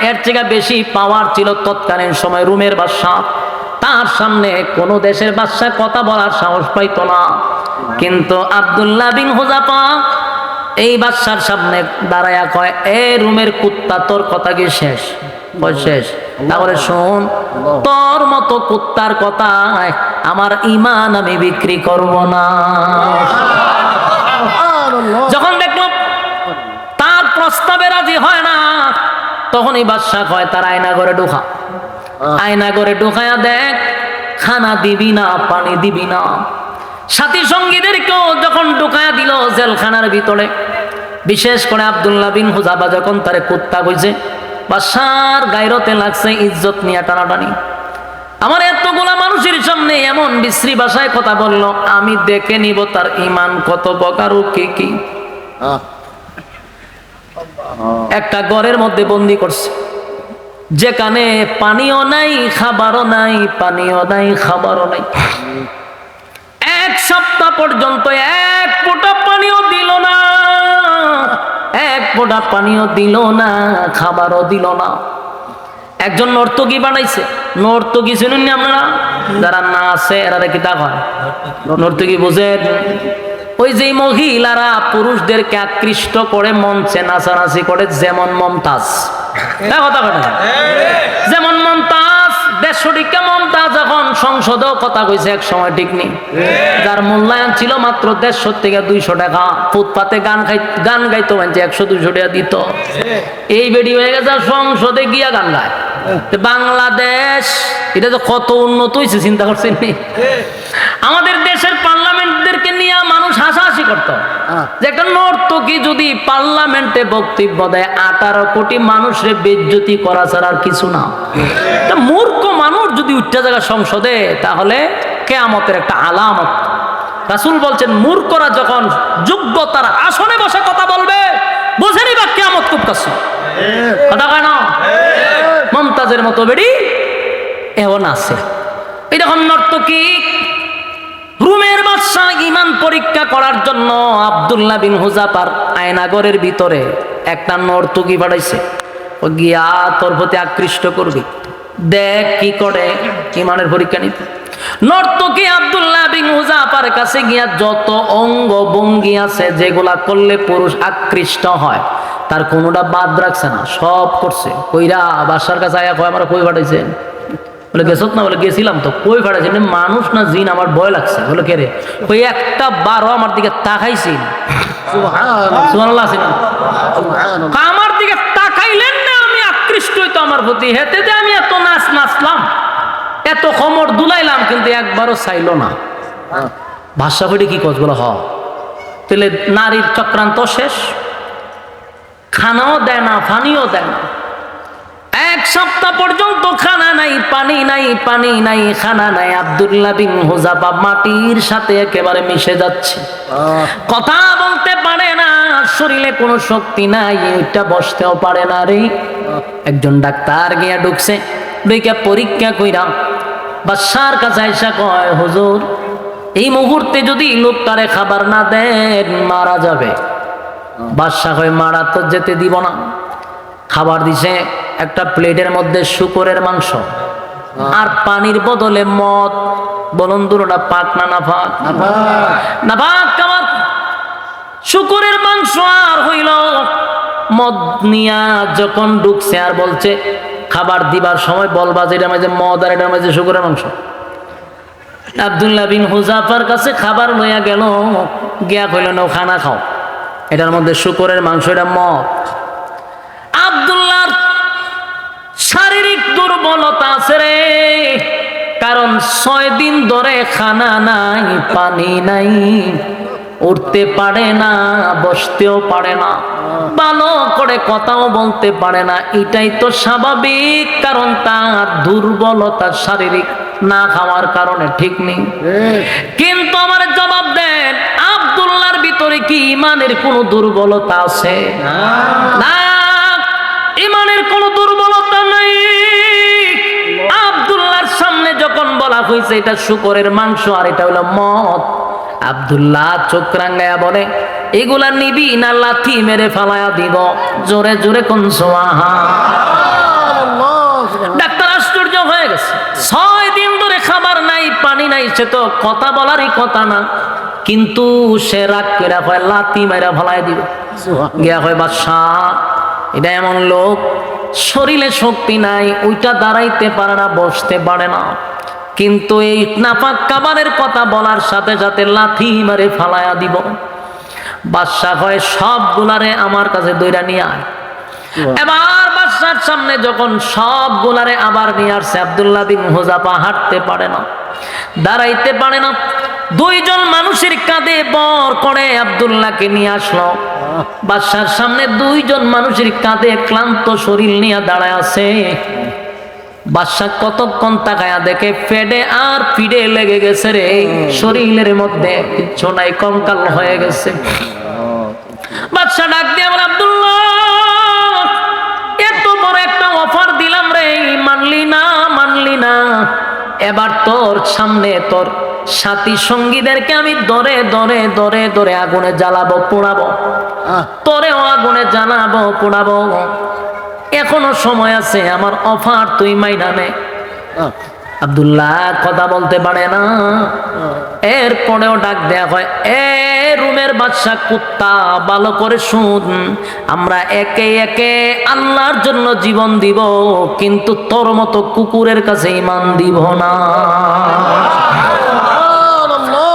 এর থেকে বেশি পাওয়ার ছিল তৎকালীন সময় রোমের বাদশা। তার সামনে কোন দেশের বাদশা কথা বলার সাহস পাইতো না। কিন্তু আব্দুল্লাহ বিন হুযাফা এই বাদশার সামনে দাঁড়ায়া কয় এ রোমের কুত্তা, তোর কথা কি শেষ? শেষ। তাহলে শোন, তোর মতো কুত্তার কথায় আমার ঈমান আমি বিক্রি করব না। তখনই বাদশা কয় তার আয়না ঘরে ঢোকা। আয়না ঘরে ঢোকায়া দেখ খানা দিবি না, পানি দিবি না। সাথী সঙ্গীদেরকেও যখন ঢোকায়া দিল জেলখানার ভিতরে, বিশেষ করে আব্দুল্লাহ বিন হুযাফা যখন তারে কুত্তা কইছে, বাদশার গায়রতে লাগছে, ইজ্জত নিয়ে টানাটানি। আমার এতগুলা মানুষের সামনে এমন বিশ্রী ভাষায় কথা বলল, আমি দেখে নিব তার ঈমান কত প্রকার ও কি কি। একটা ঘরের মধ্যে বন্দি করছে, যেখানে পানিও নাই, খাবারও নাই, পানিও নাই, খাবারও নাই। এক সপ্তাহ পর্যন্ত এক ফোঁটা পানিও দিল না, এক ফোঁটা পানিও দিল না, খাবারও দিল না। একজন নর্তকী বানাইছে। নর্তকী শুনুন না আপনারা? যারা না আছে এরা কি তা হয় নর্তকী? বুঝেন? ওই যে মহিলারা পুরুষদেরকে আকৃষ্ট করে মঞ্চে নাচানাচি করে, যেমন মমতাজ। কথা কথা যেমন মমতাজ, দেড়শোটিকা মমতাজ যখন সংসদেও কথা কইছে এক সময়, ঠিক নেই? যার মূল্যায়ন ছিল মাত্র 150 থেকে 200 টাকা। ফুটপাতে গান গাইতো, 100-200 টাকা দিত। এই বেডি হয়ে গেছে সংসদে গিয়া গান গায়। বাংলাদেশ এটা তো কত উন্নত হয়েছে চিন্তা করছেন? আমাদের দেশের পার্লামেন্টদেরকে নিয়ে মানুষ হাসাহাসি করতো যে একটা নর্তকী যদি পার্লামেন্টে বক্তব্য দেয় 18 কোটি মানুষের বেইজ্জতি করা ছাড়া আর কিছু না। মূর্খ মানুষ যদি উঠতে জায়গা সংসদে, তাহলে কিয়ামতের একটা আলামত। রাসূল বলছেন মূর্খরা যখন যোগ্যতার আসনে বসে কথা বলবে, বুঝে নিবা কিয়ামত খুব কাছে। কথা কয় না? মমতাজের মতো বেডি এমন আছে। এরকম নর্তকী রুমের বাদশাহ ঈমান পরীক্ষা করার জন্য আব্দুল্লাহ বিন হুযাফার আয়নাগরের ভিতরে একটা নর্তকী পাঠাইছে। ও গিয়া তোর প্রতি আকৃষ্ট করবি, দেখ কি করে, ঈমানের পরীক্ষা নিতে। নর্তকী আব্দুল্লাহ বিন হুযাফার কাছে গিয়া যত অঙ্গ ভঙ্গি আছে যেগুলা করলে পুরুষ আকৃষ্ট হয়, তার কোনোটা বাদ রাখছে না, সব করছে। কইরা বাদশার কাছে আয়া কয়, আমরা কই পাঠাইছে? বলে গেছত না? বলে গেছিলাম তো। কই পাঠাইছে? মানুষ না জিন? আমার ভয় লাগছে। বলে কে রে? ওই একটা বারো আমার দিকে তাকাইছি। সুবহানাল্লাহ। আমার দিকে তাকাইলেন না, আমি আকৃষ্ট হইতো আমার প্রতি। হেতে যে আমি এত নাচলাম, এত খমর দুলাইলাম, কিন্তু একবারও চাইলো না। ভাষা কইটি কি কস? বলে হ। তাহলে নারীর চক্রান্ত শেষ। খানাও দেয় না, পানিও দেয় না। এক সপ্তাহ পর্যন্ত খানা নাই, পানি নাই, পানি নাই, খানা নাই। আব্দুল্লাহ বিন হুযাফা মাটির সাথে একেবারে মিশে যাচ্ছে। কথা বলতে পারে না, শরীরে কোনো শক্তি নাই, এটা বসতেও পারে না রে। একজন ডাক্তার গিয়া ঢুকছে, ঢুকে পরীক্ষা কইরা বাদশার কাছে আইসা কয়, হুজুর এই মুহূর্তে যদি লোকটারে খাবার না দেন মারা যাবে। বাদশা কয়, মারা তো যেতে দিব না। খাবার দিছে একটা প্লেটের মধ্যে শুকরের মাংস আর পানির বদলে মদ। বলুন দুটোটা পাক না না পাক? না পাক। খাবার শুকরের মাংস আর হইল মদ নিয়া যখন ঢুকছে আর বলছে খাবার দিবার সময় বলবা যে এটার মাঝে মদ আর এটার মাঝে শুকরের মাংস। আব্দুল্লাহ বিন হুযাফার কাছে খাবার লইয়া গেল, গিয়া কইল নাও খানা খাও, এটার মধ্যে শুকরের মাংস, এটা মদ। আব্দুল্লাহর শারীরিক দুর্বলতা আছে রে, কারণ 6 দিন ধরে খানা নাই, পানি নাই, উঠতে পারে না, বসতেও পারে না, ভালো করে কথাও বলতে পারে না। এটাই তো স্বাভাবিক, কারণ তার দুর্বলতা শারীরিক, না খাওয়ার কারণে, ঠিক নেই? কিন্তু আমার জবাব দেন, আব্দুল্লাহর ভিতরে কি ঈমানের কোনো দুর্বলতা আছে? না, ঈমানের কোনো দুর্বলতা নাই। আব্দুল্লাহর সামনে যখন বলা হয়েছে এটা শুকরের মাংস আর এটা হলো মদ, আব্দুল্লাহ চোখ রাঙ্গায়া বলে, এগুলা নিবি না লাথি মেরে ফালায়া দিব? জোরে জোরে কোন সুবহানাল্লাহ। ডাক্তার আশ্চর্য হয়ে গেছে। 6 দিন ধরে খাবার নাই, পানি নাই, সে তো কথা বলারই কথা না, কিন্তু সে রাগ করে হয় লাথি মেরে ফালায়া দিব। গিয়া হয় বাদশাহ, এটা এমন লোক শরীরে শক্তি নাই, ওইটা দাঁড়াইতে পারে না, বসতে পারে না, কিন্তু এই নাপাক খাবারের কথা বলার সাথে সাথে লাথি মারে ফালায়া দিব। বাদশা হয় সবগুলারে আমার কাছে দইরা নিয়ে আয়। এবার বাদশার সামনে যখন সব গুলারে আবার নিয়ে আসছে, আব্দুল্লাহ বিন হুযাফা হাঁটতে পারে না, দাঁড়াইতে পারে না। দুইজন মানুষের কাঁধে বর করে আব্দুল্লাহকে নিয়ে আসলো। বাদশার সামনে দুইজন মানুষের কাঁধে ক্লান্ত শরীর নিয়ে দাঁড়ায় আছে। বাদশা কতক্ষণ তাকায়া দেখে ফেডে আর পিড়ে লেগে গেছে রে, শরীরের মধ্যে কিচ্ছু নাই, কঙ্কাল হয়ে গেছে। বাদশা ডাক দিয়ে বলে, আব্দুল্লাহ এত বড় একটা অফার দিলাম রে, মানলি না। এবার তোর সামনে তোর সাথী সঙ্গীদেরকে আমি ধরে আগুনে জ্বালাবো, পোড়াবো, তোরেও আগুনে জ্বালাবো, পোড়াবো। এখনো সময় আছে, আমার অফার তুই মাইনা নে। আব্দুল্লাহ কথা বলতে পারে না। এরপরেও ডাক দেয়া হয়, এ রুমের বাদশা কুত্তা, ভালো করে শুন, আমরা একে একে আল্লাহর জন্য জীবন দিব, কিন্তু তোর মতো কুকুরের কাছে ঈমান দিব না।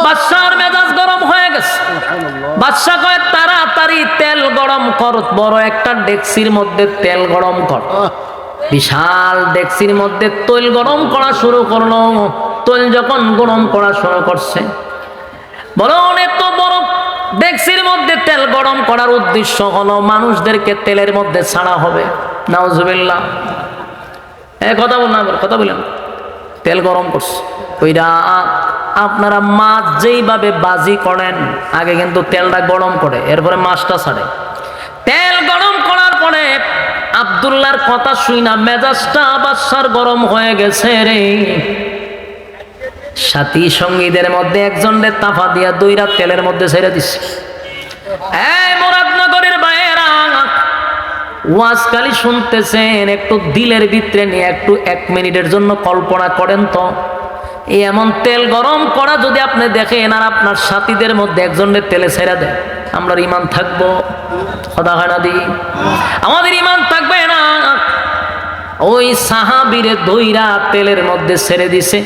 বাদশার মেজাজ গরম হয়ে গেছে। বাদশা কয়, তাড়াতাড়ি তেল গরম কর, বড় একটা ডেকসির মধ্যে তেল গরম কর। বিশাল ডেকসির মধ্যে তৈল গরম করা শুরু করলো। তৈল যখন গরম করা শুরু করছে, বড় এত বড় ডেকসির মধ্যে তেল গরম করার উদ্দেশ্য হলো মানুষদেরকে তেলের মধ্যে ছাড়া হবে। নাউজুবিল্লাহ। কথা বলেন। তেল গরম করছে, ওইটা আপনারা মাছ যেইভাবে বাজি করেন, আগে কিন্তু তেলটা গরম করে এরপরে মাছটা ছাড়ে। তেল গরম করার পরে আব্দুল্লাহর কথা শুই না মেজাজটা বাদশার গরম হয়ে গেছে রে। সাথী সঙ্গীদের মধ্যে একজনরে তাফা দিয়া দুইরা তেলের মধ্যে ছেড়ে দিচ্ছে। এই মুরাদনগরের বাইরা ওয়াজকালি শুনতেছেন, একটু দিলের ভিতরে নিয়ে একটু 1 মিনিটের জন্য কল্পনা করেন তো, এমন তেল গরম করা যদি আপনি দেখেন আর আপনার সাথীদের মধ্যে একজনের তেলে ছেড়ে দেয়, আমরা ঈমান থাকবো? কথা হয় না দি, আমাদের ঈমান থাকবে না। ওই সাহাবীরে দইরা তেলের মধ্যে ছেড়ে দিছে,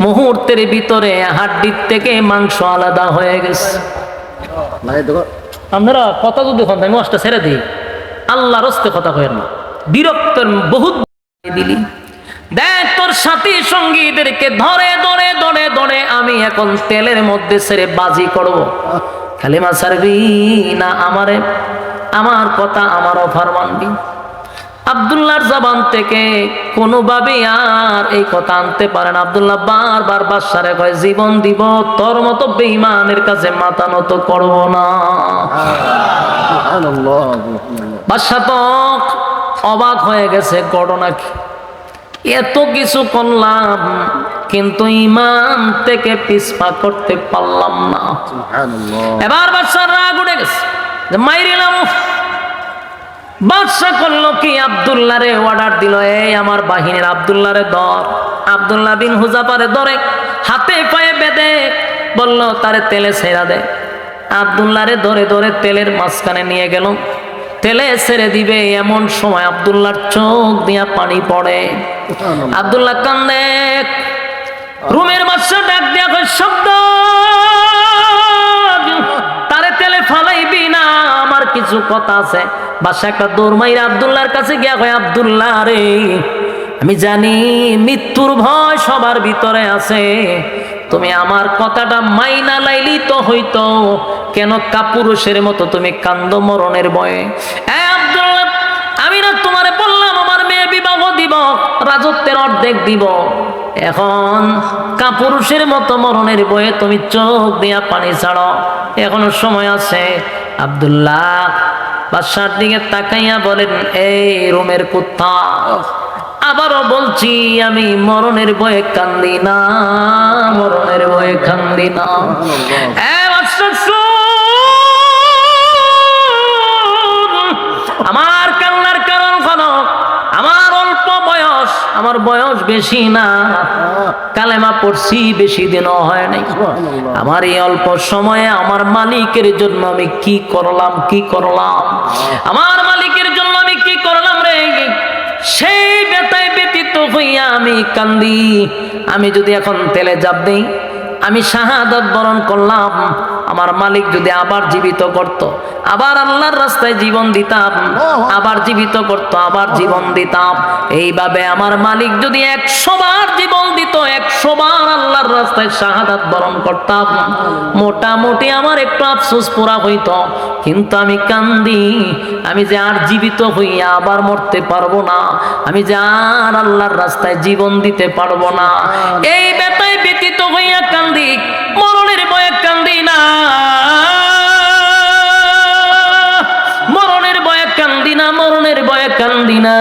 মুহূর্তের ভিতরে হাড্ডির থেকে মাংস আলাদা হয়ে গেছে। আপনারা কথা যদি দেখুন, আমি মাছটা ছেড়ে দিই, আল্লাহর হস্তে কথা কয়েন না, বিরক্তের বহুত দিলি। দেখ তোর সাথী সঙ্গীদেরকে ধরে আমি এখন তেলের মধ্যে ছেড়ে বাজি করব, কালিমা ছাড়বি না আমার কথা, আমার অফার মানবি? আব্দুল্লাহর জবান থেকে কোনোভাবে আর এই কথা আনতে পারেন। আব্দুল্লাহ বারবার বাদশারে কয়, জীবন দিব, তোর মতো বেঈমানের কাছে মাথা নত করব না। বাদশা তো অবাক হয়ে গেছে, ঘটনা কি? এত কিছু করলাম কিন্তু ঈমান থেকে পিছপা করতে পারলাম না। এবার বাদশার রাগ উঠে গেছে, মাইরিলাম। বাদশা করলো কি, আব্দুল্লাহরে অর্ডার দিল, এই আমার বাহিনীর আব্দুল্লাহরে ধর। আব্দুল্লাহ বিন হুযাফারে ধরে হাতে পায়ে বেঁধে বলল, তারে তেলে ছেড়া দে। আব্দুল্লাহরে ধরে তেলের মাঝখানে নিয়ে গেল, তেলে ছেড়ে দিবে এমন সময় আব্দুল্লাহর চোখ দিয়া পানি পড়ে। আব্দুল্লাহ কান্দে। রুমের বাদশা ডাক দিয়া কয়, শব্দ, তারে তেলে ফালাইবি না, আমার কিছু কথা আছে। বাদশা একটা দৌড় মাইরা আব্দুল্লাহর কাছে গিয়া কয়, আব্দুল্লাহ রে, আমি জানি মৃত্যুর ভয় সবার ভিতরে আছে, তুমি আমার কথাটা মাইনা লাইলি তো হইতো, কেন কাপুরুষের মতো তুমি কান্দ মরণের ভয়ে? আব্দুল্লাহ, আমি না তোমারে বললাম আমার মেয়ে বিবাহ দিব, রাজত্বের অর্ধেক দিব, এখন কাপুরুষের মতো মরণের ভয়ে তুমি চোখ দিয়া পানি ছাড়ো, এখনো সময় আছে। আব্দুল্লাহ বাদশার দিকে তাকাইয়া বলেন, এই রুমের কুত্তা, আবারও বলছি, আমি মরণের ভয়ে কান্দি না, মরণের ভয়ে কান্দি না। আমার কান্নার কারণ হলো আমার অল্প বয়স, আমার বয়স বেশি না, কালেমা পড়ছি বেশি দিনও হয় নাই। আমার এই অল্প সময়ে আমার মালিকের জন্য আমি কি করলাম, আমার মালিকের জন্য আমি কি করলাম রে, সেই ব্যথায় ব্যতীত হইয়া আমি কান্দি। আমি যদি এখন তেলে জাপ দেই, আমি শাহাদাত বরণ করলাম, আমার মালিক যদি আবার জীবিত করত, আবার আল্লাহর রাস্তায় জীবন দিতাম, আবার জীবিত করত, আবার জীবন দিতাম। এইভাবে আমার মালিক যদি 100 বার জীবন দিত, 100 বার আল্লাহর রাস্তায় শাহাদাত বরণ করতাম, মোটামুটি আমার একটু আফসোস পুরা হইতো। কিন্তু আমি কান্দি, আমি যে আর জীবিত হইয়া আবার মরতে পারবো না, আমি যে আর আল্লাহর রাস্তায় জীবন দিতে পারবো না। এই ব্যথায় ব্যতীত হইয়া কান্দি, মরণের ভয়ে কান্দি না, মরণের ভয়ে কান্দি না, মরণের ভয়ে কান্দি না।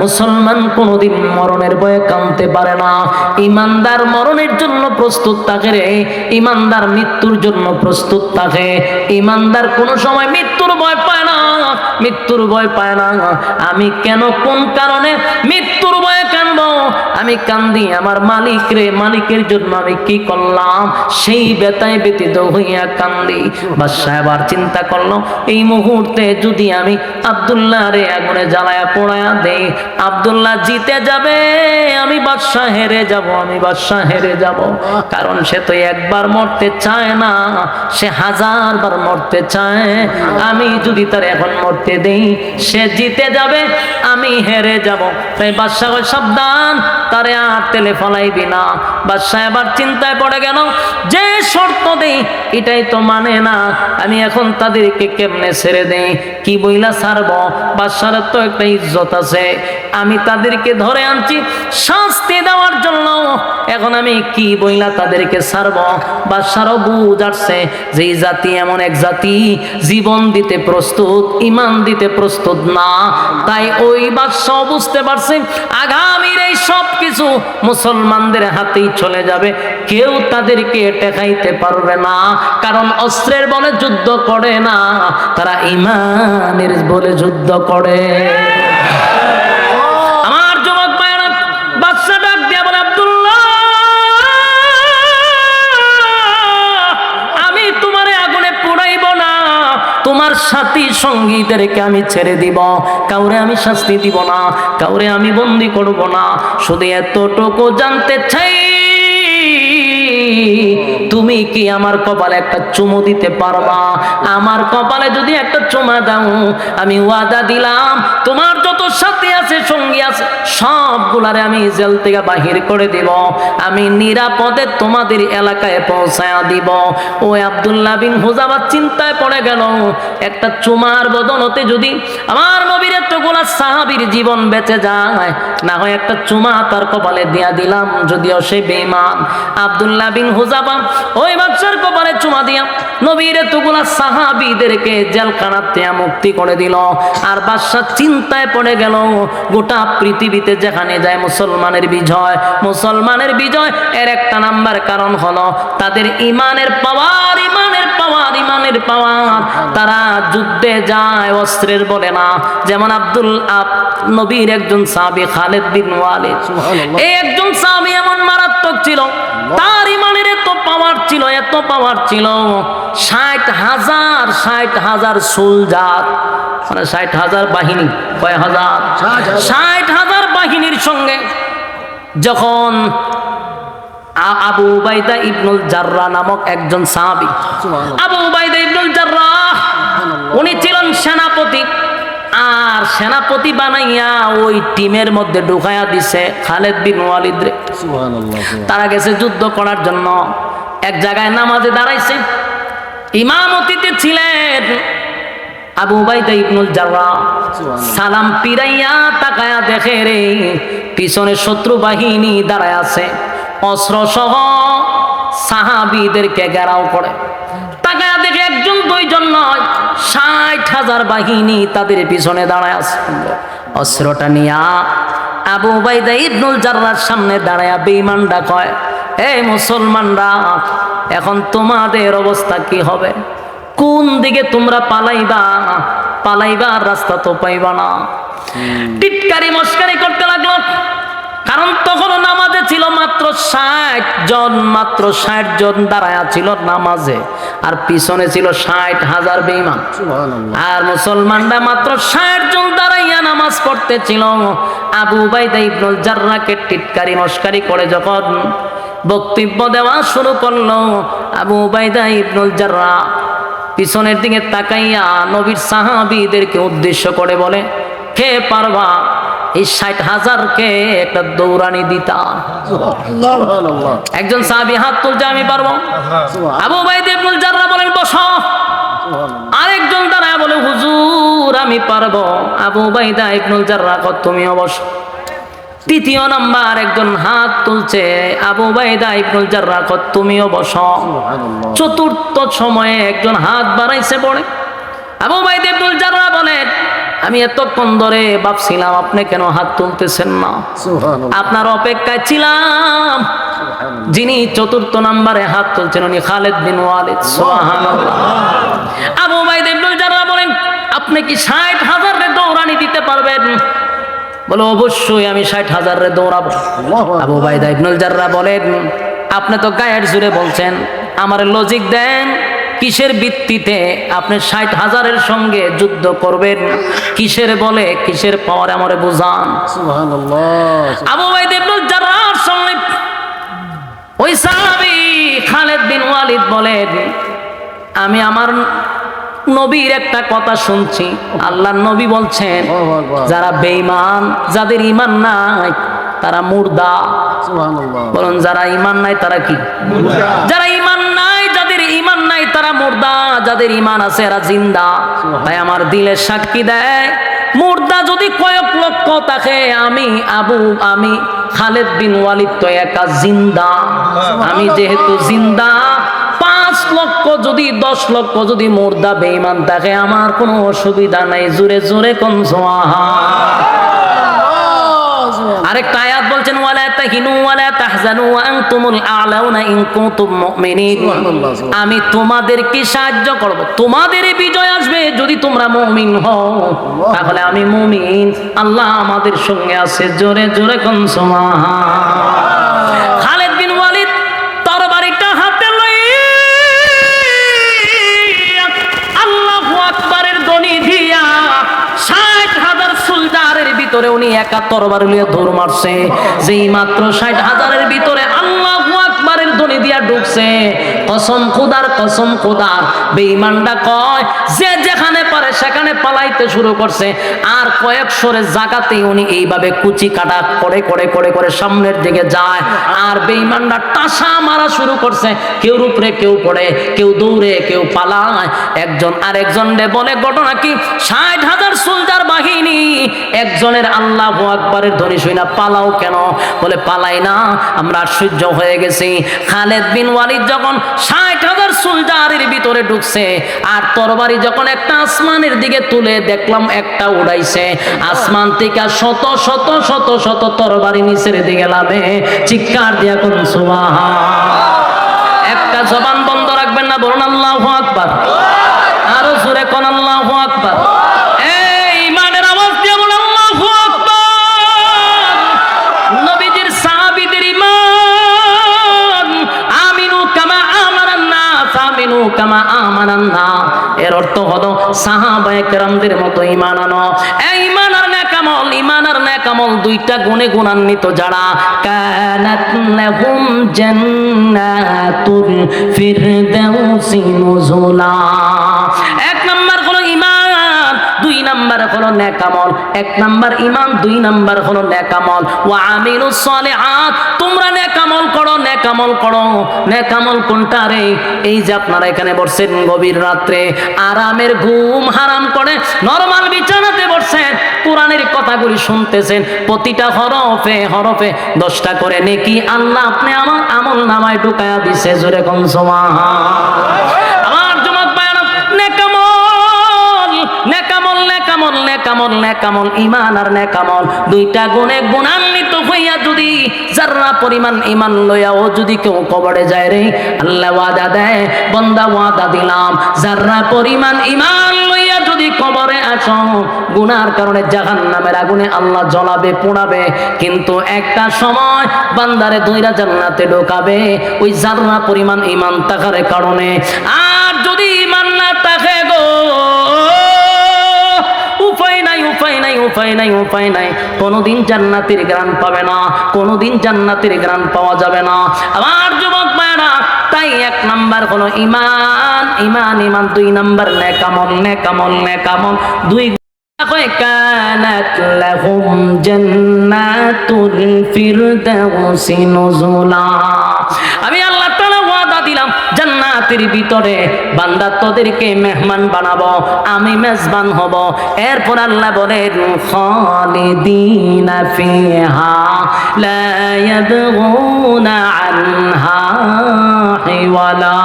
মুসলমান কোনোদিন মরণের ভয়ে কাঁদতে পারে না। ইমানদার মরণের জন্য প্রস্তুত থাকে রে, ইমানদার মৃত্যুর জন্য প্রস্তুত থাকে। ইমানদার কোনো সময় মৃত্যুর ভয় পায় না, মৃত্যুর ভয় পায় না। আমি কেন, কোন কারণে মৃত্যুর ভয়ে কাঁদবো? আমি কান্দি আমার মালিক রে, মালিকের জন্য আমি কি করলাম, সেই ব্যথায় ব্যতীত হইয়া কান্দি। বাদশাহ এবার চিন্তা করলো, এই মুহূর্তে যদি আমি আব্দুল্লাহ রে আগুনে জ্বালায়া পোড়ায়া দেই, আব্দুল্লাহ জিতে যাবে, আমি বাদশাহ হেরে যাব, আমি বাদশাহ হেরে যাব। কারণ সে তো একবার মরতে চায় না, সে 1000 বার মরতে চায়। আমি যদি তার এখন মরতে দেই, সে জিতে যাবে, আমি হেরে যাব। তাই বাদশাহ সাবধান, তারে আর তেলে ফলাইবি না। বাদশাহ এবার চিন্তায় পড়ে গেল, যে শর্ত দেই এটাই তো মানে না, আমি এখন তাদেরকে কেমনে ছেড়ে দেই, কি বইলা ছাড়ব? বাদশার তো একটা ইজ্জত আছে, আমি তাদেরকে ধরে আনছি শাস্তি দেওয়ার জন্য, এখন আমি কি বইলা তাদেরকে ছাড়ব? বাদশারও বুঝ আসছে যে এই জাতি এমন এক জাতি, জীবন দিতে প্রস্তুত, ইমান দিতে প্রস্তুত না। তাই ওই বাদশাহ বুঝতে পারছে আগামীর এই সব কিছু মুসলমানদের হাতেই চলে যাবে, কেউ তাদেরকে ঠেকাইতে পারবে না। কারণ অস্ত্রের বলে যুদ্ধ করে না, তারা ইমানের বলে যুদ্ধ করে। আমার যুবক ভাইরা, বাদশা ডাক দিয়া বলে, আব্দুল্লাহ, আমি তোমারে আগুনে পোড়াইব না, তোমার সাথী সঙ্গীদেরকে আমি ছেড়ে দিব, কাউরে আমি শাস্তি দিব না, কাউরে আমি বন্দি করব না। শুধু এতটুকু জানতে চাই, তুমি কি আমার কপালে একটা চুমু দিতে পারবা? আমার কপালে যদি একটা চুমা দাও, আমি ওয়াদা দিলাম তোমার যত সাথী আছে, সঙ্গী আছে, সবগুলারে আমি জেল থেকে বাহির করে দিব, আমি নিরাপদে তোমাদের এলাকায় পৌঁছায়া দিব। ওই আব্দুল্লাহ বিন হুযাফা চিন্তায় পড়ে গেল, একটা চুমার বদলতে যদি আমার নবীর এতগুলা সাহাবীর জীবন বেঁচে যায়, না হয় একটা চুমা তার কপালে দিয়া দিলাম, যদিও সে বেঈমান। আব্দুল্লাহ বিন হুযাফা ওই বাদশার কপালে চুমা দিয়া নবীর এতগুলা সাহাবীদেরকে জেলখানাতে মুক্তি করে দিল। আর বাদশা চিন্তায় পড়ে গেল, গোটা পৃথিবীতে যেখানে যায় মুসলমানের বিজয়, মুসলমানের বিজয় এর একটা নাম্বার কারণ হলো তাদের ইমানের পাওয়ার, ইমানের পাওয়ার, ইমানের পাওয়ার। তারা যুদ্ধে যায় অস্ত্রের বলে না। যেমন নবীর একজন সাহাবী খালিদ বিন ওয়ালিদ, এই একজন সাহাবী এমন মারাত্মক ছিল, তার ইমানের এত পাওয়ার ছিল, এত পাওয়ার ছিল, 60,000 সোলজার, মানে 60,000 বাহিনী, কয় হাজার, 60,000 বাহিনীর সঙ্গে যখন আবু উবাইদা ইবনুল জাররাহ নামক একজন সাহাবী, আবু উবাইদা ইবনুল জাররাহ, উনি ছিলেন সেনাপতি, আর সেনাপতি বানাইয়া ওই টিমের মধ্যে ঢুকাইয়া দিছে খালিদ বিন ওয়ালিদ রে। তারা গেছে যুদ্ধ করার জন্য, এক জায়গায় নামাজে দাঁড়াইছে, ইমামতিতে ছিলেন আবু উবাইদা ইবনুল জাররাহ। সালাম পিরাইয়া তাকায়া দেখে রে, পিছনে শত্রু বাহিনী দাঁড়ায় আছে, অস্ত্র সহ সাহাবীদেরকে ঘেরাও করে। তাকায়া দেখে একজন দুইজন নয়, 60,000 বাহিনী তাদের পিছনে দাঁড়ায় আছে। অস্ত্রটা নিয়া আবু উবাইদা ইবনুল জাররাহর সামনে দাঁড়ায়া বেঈমানরা কয়, এই মুসলমানরা, এখন তোমাদের অবস্থা কি হবে? কোন দিকে তোমরা পালাইবা? পালাইবার রাস্তা তো পাইবা না। টিটকারি মস্কারি করতে লাগলো, কারণ তখন নামাজে ছিল মাত্র 60 জন, মাত্র 60 জন দাঁড়ায়া ছিল নামাজে, আর পিছনে ছিল 60,000 বেঈমান। আর মুসলমানরা মাত্র 60 জন দাঁড়াইয়া নামাজ পড়তে ছিল। আবু উবাইদা ইবনুল জাররাহকে টিটকারি মস্কারি করে যখন বক্তব্য দেওয়া শুরু করলো। আবু উবাইদা ইবনুল জাররাহ পিছনের দিকে তাকাইয়া নবীর সাহাবীদেরকে উদ্দেশ্য করে বলে, কে পারবা এই 60,000-কে একটা দৌড়ানি দিতা? একজন সাহাবী হাত তুলছে, আমি পারবো। আবু উবাইদা ইবনুল জাররাহ বলেন, বসো। আরেকজন দাঁড়ায় বলে, হুজুর আমি পারবো। আবু উবাইদা ইবনুল জাররাহ কত, তুমিও বসো। তৃতীয় নাম্বার একজন হাত তুলছে, আবু উবাইদা ইবনুল জাররাহ কত, তুমিও বসো। চতুর্থ সময়ে একজন হাত বাড়াইছে পড়ে। আবু উবাইদা ইবনুল জাররাহ বলেন, আমি এতক্ষণ ধরে ভাবছিলাম আপনি কেন হাত তুলতেছেন না, আপনার অপেক্ষায় ছিলাম। যিনি চতুর্থ নম্বরে হাত তুলছেন উনি খালিদ বিন ওয়ালিদ। সুবহানাল্লাহ। আবু উবাইদা ইবনুল জাররাহ বলেন, আপনি কি 60,000-এর দৌড়ানি দিতে পারবেন? বলে, অবশ্যই আমি 60,000-এর দৌড়াবো। আবু উবাইদা ইবনুল জাররাহ বলেন, আপনি তো গায়ের জোরে বলছেন, আমার লজিক দেন, কিসের ভিত্তিতে আপনি 60,000-এর সঙ্গে যুদ্ধ করবেন? কিসের বলে, কিসের পাওয়ারে আমারে বুঝান। সুবহানাল্লাহ। আবু উবাইদা ইবনুল জাররাহর সঙ্গে ওই সাহাবী খালিদ বিন ওয়ালিদ বলেন, আমি আমার নবীর একটা কথা শুনছি। আল্লাহর নবী বলছেন, যারা বেঈমান, যাদের ঈমান নাই তারা মুর্দা। সুবহানাল্লাহ। বলুন, যারা ঈমান নাই তারা কি? যারা ঈমান নাই, যাদের ঈমান নাই তারা মুর্দা, যাদের ঈমান আছে এরা জিন্দা। তাই আমার দিলের সাক্ষী দেয়, মুর্দা যদি কয়েক লক্ষ থাকে, আমি খালিদ বিন ওয়ালিদ তো একা জিন্দা। আমি যেহেতু জিন্দা, 5 লক্ষ যদি 10 লক্ষ যদি মুর্দা বেঈমান থাকে, আমার কোনো অসুবিধা নাই। জোরে জোরে কোন সুবহান। আরেকটা আয়াত বলছেন, ওয়ালা তাহিনু ওয়ালা তাহজানু ওয়া আনতুমুল আ'লাউনা ইন কুনতুম মুমিনিন। আমি তোমাদেরকে সাহায্য করব, তোমাদের বিজয় আসবে যদি তোমরা মুমিন হও। তাহলে আমি মুমিন, আল্লাহ আমাদের সঙ্গে আছে। জোরে জোরে কোন সুবহান। খালিদ বিন ওয়ালিদ তরবারিটা হাতে লইয়া আল্লাহু আকবারের ধ্বনি দিয়া 60,000 সোলজারের ভিতরে উনি একা তরবারি নিয়ে দৌড় মারছে। যেই মাত্র 60,000-এর ভিতরে আল্লাহু আকবারের ধ্বনি দিয়া ঢুকছে, কসম খোদার, কসম খোদার, বেঈমানটা কয় যে যেখানে পারে সেখানে পালাইতে শুরু করছে। আর কয়েকশোরের জায়গাতেই উনি এইভাবে কুচি কাটা করে করে করে করে সামনের দিকে যায়। আর বেঈমানটা টাসা মারা শুরু করছে, কেউ উপরে কেউ পড়ে, কেউ দৌড়ে কেউ পালায়। একজন আরেকজনকে বলে, ঘটনা কি? 60,000 সোলজার বাহিনী, একজনের আল্লাহু আকবারের ধ্বনি শুই না পালাও কেন? বলে, পালাই না, আমরা আশ্চর্য হয়ে গেছি। খালিদ বিন ওয়ালিদ যখন 60,000 সোলজারের ভিতরে ঢুকছে, আর তরবারি যখন একটা আসমানের দিকে তুলে দেখলাম একটা উড়াইছে, আসমান থেকে শত শত শত শত তরবারি নিচের দিকে লাভে। চিৎকার দিয়া কোন সুবহান। একটা জবান বন্ধ রাখবেন না, বলুন আল্লাহু আকবার। আরো জোরে কোন আল্লাহু আকবার। এর অর্থ হলো সাহাবায়ে কেরামদের মতো ঈমান আনো। এই ঈমান আর নেকামল, ঈমান আর নেকামল দুইটা গুণে গুণান্বিত যারা, কানাত লাহুম জান্নাতুল ফিরদাউসি নুজুলা। এক নাম্বার হলো ঈমান, দুই নাম্বার হলো নেকামল। এক নাম্বার ঈমান, দুই নাম্বার হলো নেকামল। ওয়া আমিলুস সালিহাত, তোমরা নেকামল করো, নেকামল করো। নেকামল কোনটা রে? এই যে আপনারা এখানে বসছেন গভীর রাত্রে, আরামের ঘুম হারাম করে নরমাল বিছানাতে বসছেন, কোরআনের কথাগুলি শুনতেছেন, প্রতিটা হরফে হরফে 10টা করে নেকি আল্লাহ আপনি আমার আমল নামায় ঢুকায়া দিছে। জোরে কোন সুবহান। আমার জমাত বায়ান, নেকামল নেকামল নেকামল নেকামল নেকামল, ঈমান আর নেকামল দুইটা গুণে গুণান্বিত হইয়া যদি যারা পরিমাণ ঈমান লইয়াও যদি কেউ কবরে যায় রে, আল্লাহ ওয়াদা দেয়, বান্দা ওয়াদা দিলাম, যারা পরিমাণ ঈমান লইয়া যদি কবরে আসো, গুনার কারণে জাহান্নামের আগুনে আল্লাহ জ্বলাবে, পোড়াবে, কিন্তু একটা সময় বান্দারে দুইরা জান্নাতে ঢোকাবে ওই যারা পরিমাণ ঈমান থাকার কারণে। আর যদি ঈমান না থাকে গো, উপায় নাই, উপায় নাই, কোনোদিন জান্নাতের ঘ্রাণ পাবে না, কোনোদিন জান্নাতের ঘ্রাণ পাওয়া যাবে না। আমার যুবক ভাইরা, তাই 1 নাম্বার হলো ঈমান, ঈমান, ঈমান। 2 নাম্বার নেকামল। 2 كانت لهم جنات الفردوس نزلا। আমি আল্লাহ তাআলা ওয়াদা দিলাম জান্নাতের ভিতরে বান্দা তোদেরকে মেহমান বানাবো, আমি মেজবান হব। এরপর আল্লাহ বলেন খালিদিনা ফিহা লা ইয়াবগুনা আনহা হিওয়ালা।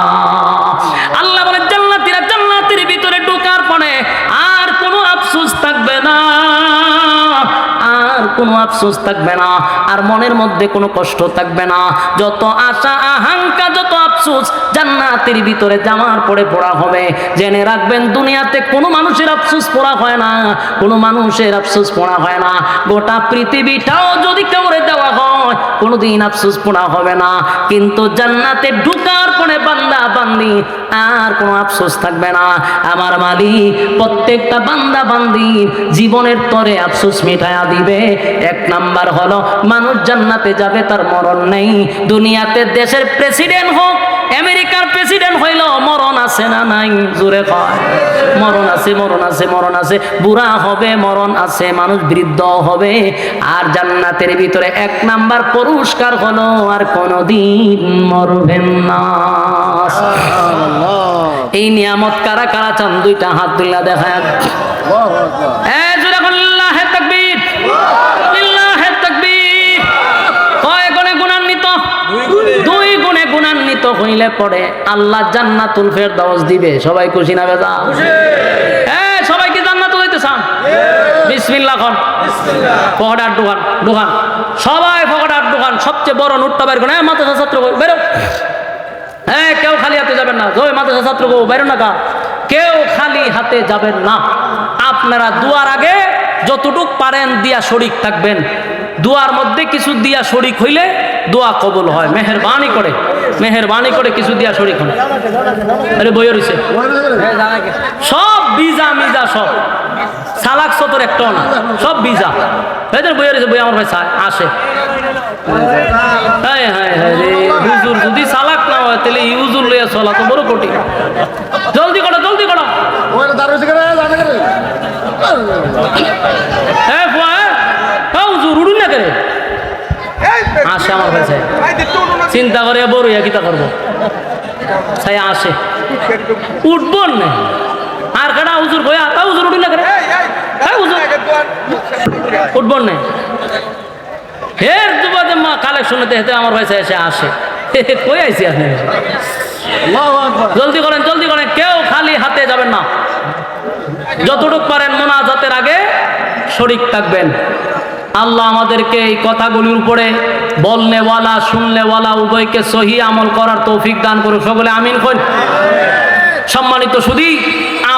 আল্লাহ বলেন জান্নাতীরা জান্নাতের ভিতরে ঢোকার পরে আর কোনো আফসোস থাকবে না, আর কোনো আফসোস থাকবে না, আর মনের মধ্যে কোনো কষ্ট থাকবে না। যত আশা আকাঙ্ক্ষা, যত আফসোস জান্নাতের ভিতরে যাওয়ার পরে পড়া হবে। জেনে রাখবেন দুনিয়াতে কোনো মানুষের আফসোস পড়া হয় না, কোনো মানুষের আফসোস পড়া হয় না। গোটা পৃথিবীটাও যদি কাউরে দেওয়া হয় কোনোদিন আফসোস পড়া হবে না, কিন্তু জান্নাতে ঢুকার পরে বান্দা বান্দি আর কোনো আফসোস থাকবে না। আমার মালিক প্রত্যেকটা বান্দা বান্দির জীবনের তরে আফসোস মিটায়া দিবে। 1 নাম্বার হলো মানুষ জান্নাতে যাবে তার মরণ নেই। দুনিয়াতে দেশের প্রেসিডেন্ট হোক, আমেরিকার প্রেসিডেন্ট হইল, মরণ আছে না নাই? জোরে কয় মরণ আছে। বুড়া হবে, মরণ আছে, মানুষ বৃদ্ধ হবে। আর জান্নাতের ভিতরে 1 নাম্বার পুরস্কার হলো আর কোনদিন মরবেন না। এই নিয়ামত কারা কারা চান? 2টা হাত তুলে দেখায়। লিল্লাহে তাকবীর, লিল্লাহে তাকবীর। কয় গুণে গুণান্বিত? 2 গুণে গুণান্বিত হইলে পরে আল্লাহ জান্নাতুল ফেরদাউস দিবে। সবাই খুশি না বেজা? সবাই কি জান্নাত হইতে চান? বিসমিল্লাহ খান। ফকড়ার দোকান সবাই ফকড়ার দোকান। সবচেয়ে বড় নোটটা বের করে মাদ্রাসা ছাত্র বেরো। কেউ খালি হাতে যাবেন না। জয় মাদ্রাসা ছাত্র গো বেরো না কা, কেউ খালি হাতে যাবেন না। আপনারা দুয়ার আগে যতটুক পারেন দিয়া শরিক থাকবেন। দুয়ার মধ্যে কিছু দিয়া শরিক হইলে দোয়া কবুল হয়। মেহেরবানি করে কিছু দিয়া শরিক হন। আরে বইয়ের হইছে সব বিজা মিজা, সব সালাক সতর একটা না, সব বিজা। এদের বইয়ের হইছে, বই আমার ভাই আসে। হুজুর যদি সালাক না হয় তাহলে হুজুর লইয়া চলা তো বড় কঠিন। জলদি করো। হুজুর উড়ুন না করে আসে আমার কাছে, চিন্তা করে বড় কিতা করবো, তাই আসে উঠবো না। আর কাটা হুজুর কয়া হুজুর উঠুন না করে, উঠবো না। হের দুবাদে মা কালেকশন দেখতে আমার কাছে এসে আসে। কই আইছি আপনি? জলদি করেন। কেউ খালি হাতে যাবেন না। যতটুক পারেন মুনাজাতের আগে শরিক থাকবেন। আল্লাহ আমাদেরকে এই কথাগুলির উপরে বলনেওয়ালা শুননেওয়ালা উভয়কে সহি আমল করার তৌফিক দান করুক। সকলে আমিন কই। সম্মানিত সুধী,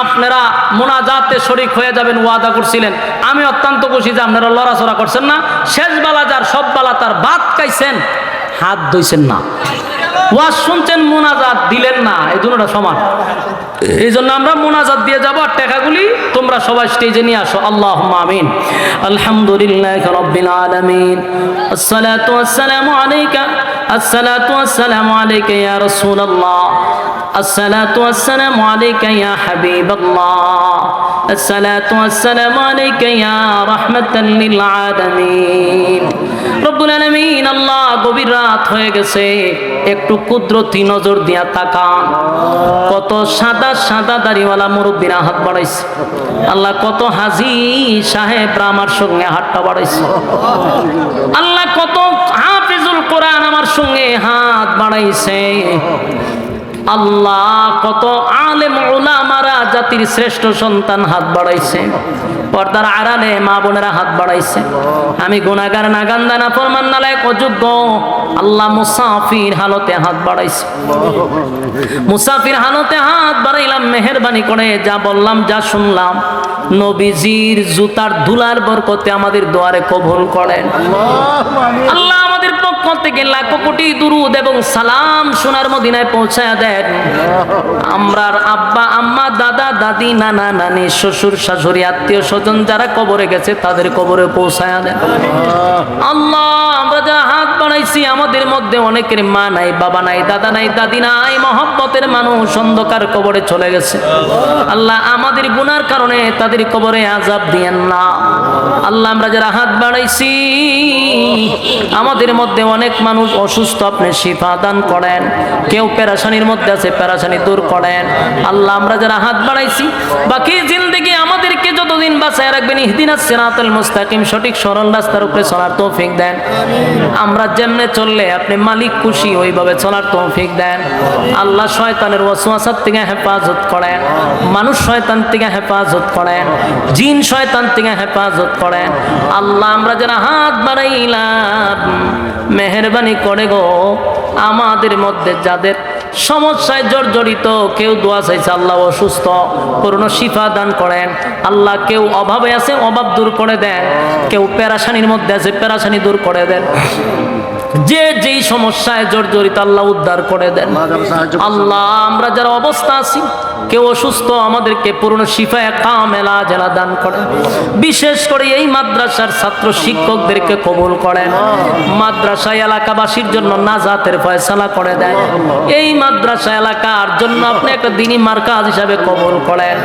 আপনারা মুনাজাতে শরিক হয়ে যাবেন ওয়াদা করছিলেন। আমি অত্যন্ত খুশি যে আপনারা লড়াচড়া করছেন না। শেষ বেলা যার সব বেলা তার ভাত খাইছেন, হাত ধুইছেন না। ওয়াজ শুনছেন, মুনাজাত দিলেন না, এই দুটোটা সমান। এই জন্য আমরা মুনাজাত দিয়ে যাবো। আর টাকাগুলি তোমরা সবাই স্টেজে নিয়ে আসো। আল্লাহুম্মা আমিন। আলহামদুলিল্লাহি রাব্বিল আলামিন। আসসালাতু ওয়াসসালামু আলাইকা, আসসালাতু ওয়াসসালামু আলাইকা ইয়া রাসূলুল্লাহ, আসসালাতু ওয়াসসালামু আলাইকা ইয়া হাবিবাল্লাহ, আসসালাতু ওয়াসসালামু আলাইকা ইয়া রাহমাতাল লিল আলামিন। রব্বুল আলামিন, আল্লাহ গভীর রাত হয়ে গেছে, একটু কুদরতি নজর দিয়া তাকান। কত সাদা সাদা দাড়িওয়ালা মুরব্বীরা হাত বাড়াইছে। আল্লাহ কত হাজি সাহেবরা আমার সঙ্গে হাতটা বাড়াইছে। আল্লাহ কত হাফিজুল কোরআন আমার সঙ্গে হাত বাড়াইছে। আল্লাহ কত আলেম উলামারা, জাতির শ্রেষ্ঠ সন্তান হাত বাড়াইছে। পর্দার আড়ালে মা বোনেরা হাত বাড়াইছে। আমি গুনাহগার, নাগান্দা, নাফরমান, নালায়েক, অযোগ্য। আল্লাহ মুসাফির হালতে হাত বাড়াইছে। মুসাফির হালতে হাত বাড়াইলাম। মেহেরবানি করে যা বললাম, যা শুনলাম, নবীজির জুতার ধুলার বরকতে আমাদের দোয়ারে কবুল করেন। আল্লাহ আমাদের পক্ষ থেকে লাখো কোটি দুরুদ এবং সালাম সোনার মদিনায় পৌঁছায় দেন। দেন। আমরার আব্বা আম্মা দাদা দাদি নানা নানি শ্বশুর শাশুড়ি আত্মীয় স্বজন যারা কবরে গেছে তাদের কবরে পৌঁছায়া দেন। আল্লাহ আমরা যারা হাত বাড়াইছি আমাদের মধ্যে অনেকের মা নাই, বাবা নাই, দাদা নাই, দাদি নাই, মহব্বতের মানুষ অন্ধকার কবরে চলে গেছে। আল্লাহ আমাদের গুনার কারণে তাদের কবরে আযাব দিয়েন না। আল্লাহ আমরা যারা হাত বাড়াইছি আমাদের মধ্যে অনেক মানুষ অসুস্থ, আপনি শিফা দান করেন। কেউ পেরেশানির মধ্যে আছে, পেরেশানি দূর করেন। আল্লাহ আমরা যারা হাত বাড়াইছি বাকি জিন্দেগি আমাদেরকে যতদিন বাঁচায় রাখবেন, ইহদিনাস সিরাতাল মুস্তাকিম, সঠিক সরল রাস্তার উপরে চলার তৌফিক দেন। আমরা যেমনে চললে আপনি মালিক খুশি ওইভাবে চলার তৌফিক দেন। আল্লাহ শয়তানের ওয়াসওয়াসা থেকে হেফাজত করেন, মানুষ শয়তান থেকে হেফাজত করেন, জিন শয়তান থেকে হেফাজত করেন। আল্লাহ আমরা যারা হাত বাড়াইলাম মেহেরবানি করে গো আমাদের মধ্যে যাদের সমস্যায় জর্জরিত, কেউ দোয়া চাইছে আল্লাহ অসুস্থ, পূর্ণ শিফা দান করেন। আল্লাহ কেউ অভাবে আছে অভাব দূর করে দেন, কেউ পেরেশানির মধ্যে আছে পেরেশানি দূর করে দেন। যে যেই সমস্যায় জর্জরিত আল্লাহ উদ্ধার করে দেন। আল্লাহ আমরা যারা অবস্থা আছি কেউ অসুস্থ আমাদেরকে পূর্ণ শিফায়ে কামেলা আজেলা দান করেন। বিশেষ করে এই মাদ্রাসার ছাত্র শিক্ষকদেরকে কবুল করেন। মাদ্রাসা এলাকাবাসীর জন্য নাজাতের ফয়সালা করে দেন। এই মাদ্রাসা এলাকার জন্য আপনি একটা দ্বীনি মার্কাজ হিসাবে কবুল করেন।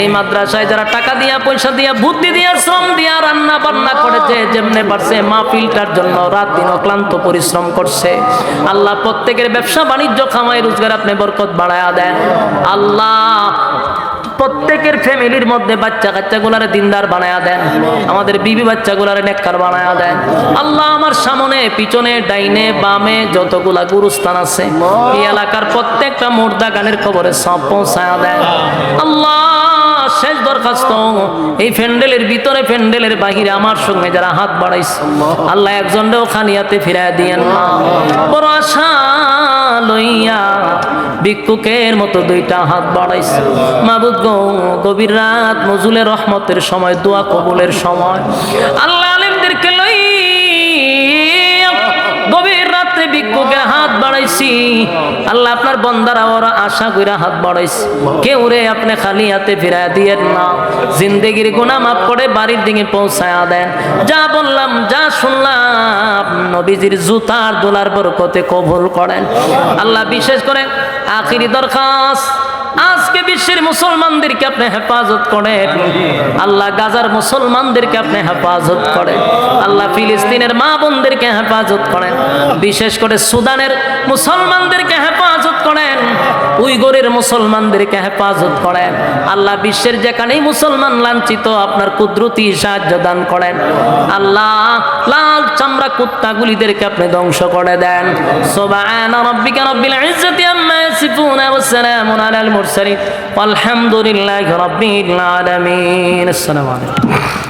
এই মাদ্রাসায় যারা টাকা দিয়া পয়সা দিয়া বুদ্ধি দিয়া শ্রম দিয়া রান্না বান্না করেছে, যেমনে পারছে মাহফিলটার জন্য রাত দিন অক্লান্ত পরিশ্রম করছে, আল্লাহ প্রত্যেকের ব্যবসা বাণিজ্য খামাই রোজগার আপনি বরকত বাড়ায়া দেন। আল্লাহ প্রত্যেকের ফ্যামিলির মধ্যে বাচ্চা কাচ্চাগুলারে দিনদার বানায়া দেন, আমাদের বিবি বাচ্চাগুলারে নেককার বানায়া দেন। আল্লাহ আমার সামনে পিছনে ডাইনে বামে যতগুলা গুরুস্থান আছে এই এলাকার প্রত্যেকটা মুর্দা গানের কবরে সব পৌঁছায়া দেন। আল্লাহ শেষ দরখাস্ত, এই প্যান্ডেলের ভিতরে প্যান্ডেলের বাহিরে আমার সঙ্গে যারা হাত বাড়াইছে আল্লাহ একজনও খালিয়াতে ফিরায় দিয়েন না। বড় আশা লইয়া ভিক্ষুকের মতো দুইটা হাত বাড়াইছে। মাবুদ গো গভীর রাত নজুলের রহমতের সময়, দোয়া কবুলের সময় আল্লাহ আলেমদেরকে লই গভীর রাতে ভিক্ষুকের হাত বাড়াইছি। আল্লাহ আপনার বন্দারা ওরা আশা কইরা হাত বাড়াইছে, কেউ রে আপনি খালি হাতে ফিরায় দিয়েন না। জিন্দেগির গুনাহ মাফ করে বাড়ির দিকে পৌঁছায়া দেন। যা বললাম যা শুনলাম নবীজির জুতার দোলার বরকতে কবুল করেন। আল্লাহ বিশেষ করে আখিরি দরখাস্ত, আজকে বিশ্বের মুসলমানদেরকে আপনি হেফাজত করেন। আল্লাহ গাজার মুসলমানদেরকে আপনি হেফাজত করেন। আল্লাহ ফিলিস্তিনের মা বোনদেরকে হেফাজত করেন। বিশেষ করে সুদানের মুসলমানদেরকে হেফাজত করেন। উইগরের মুসলমানদেরকে হেফাজত করেন। আল্লাহ বিশ্বের যেখানেই মুসলমান লাঞ্ছিত আপনার কুদরতি সাহায্য দান করেন। আল্লাহ লাল চামড়া কুত্তাগুলিদেরকে আপনি ধ্বংস করে দেন। সুবহান রাব্বিকা রাব্বিল ইজ্জাতি আম্মা ইয়াসিফুন ওয়া সালামুন আলাল মুরসালিন ওয়ালহামদুলিল্লাহি রাব্বিল আলামিন। আসসালামু আলাইকুম।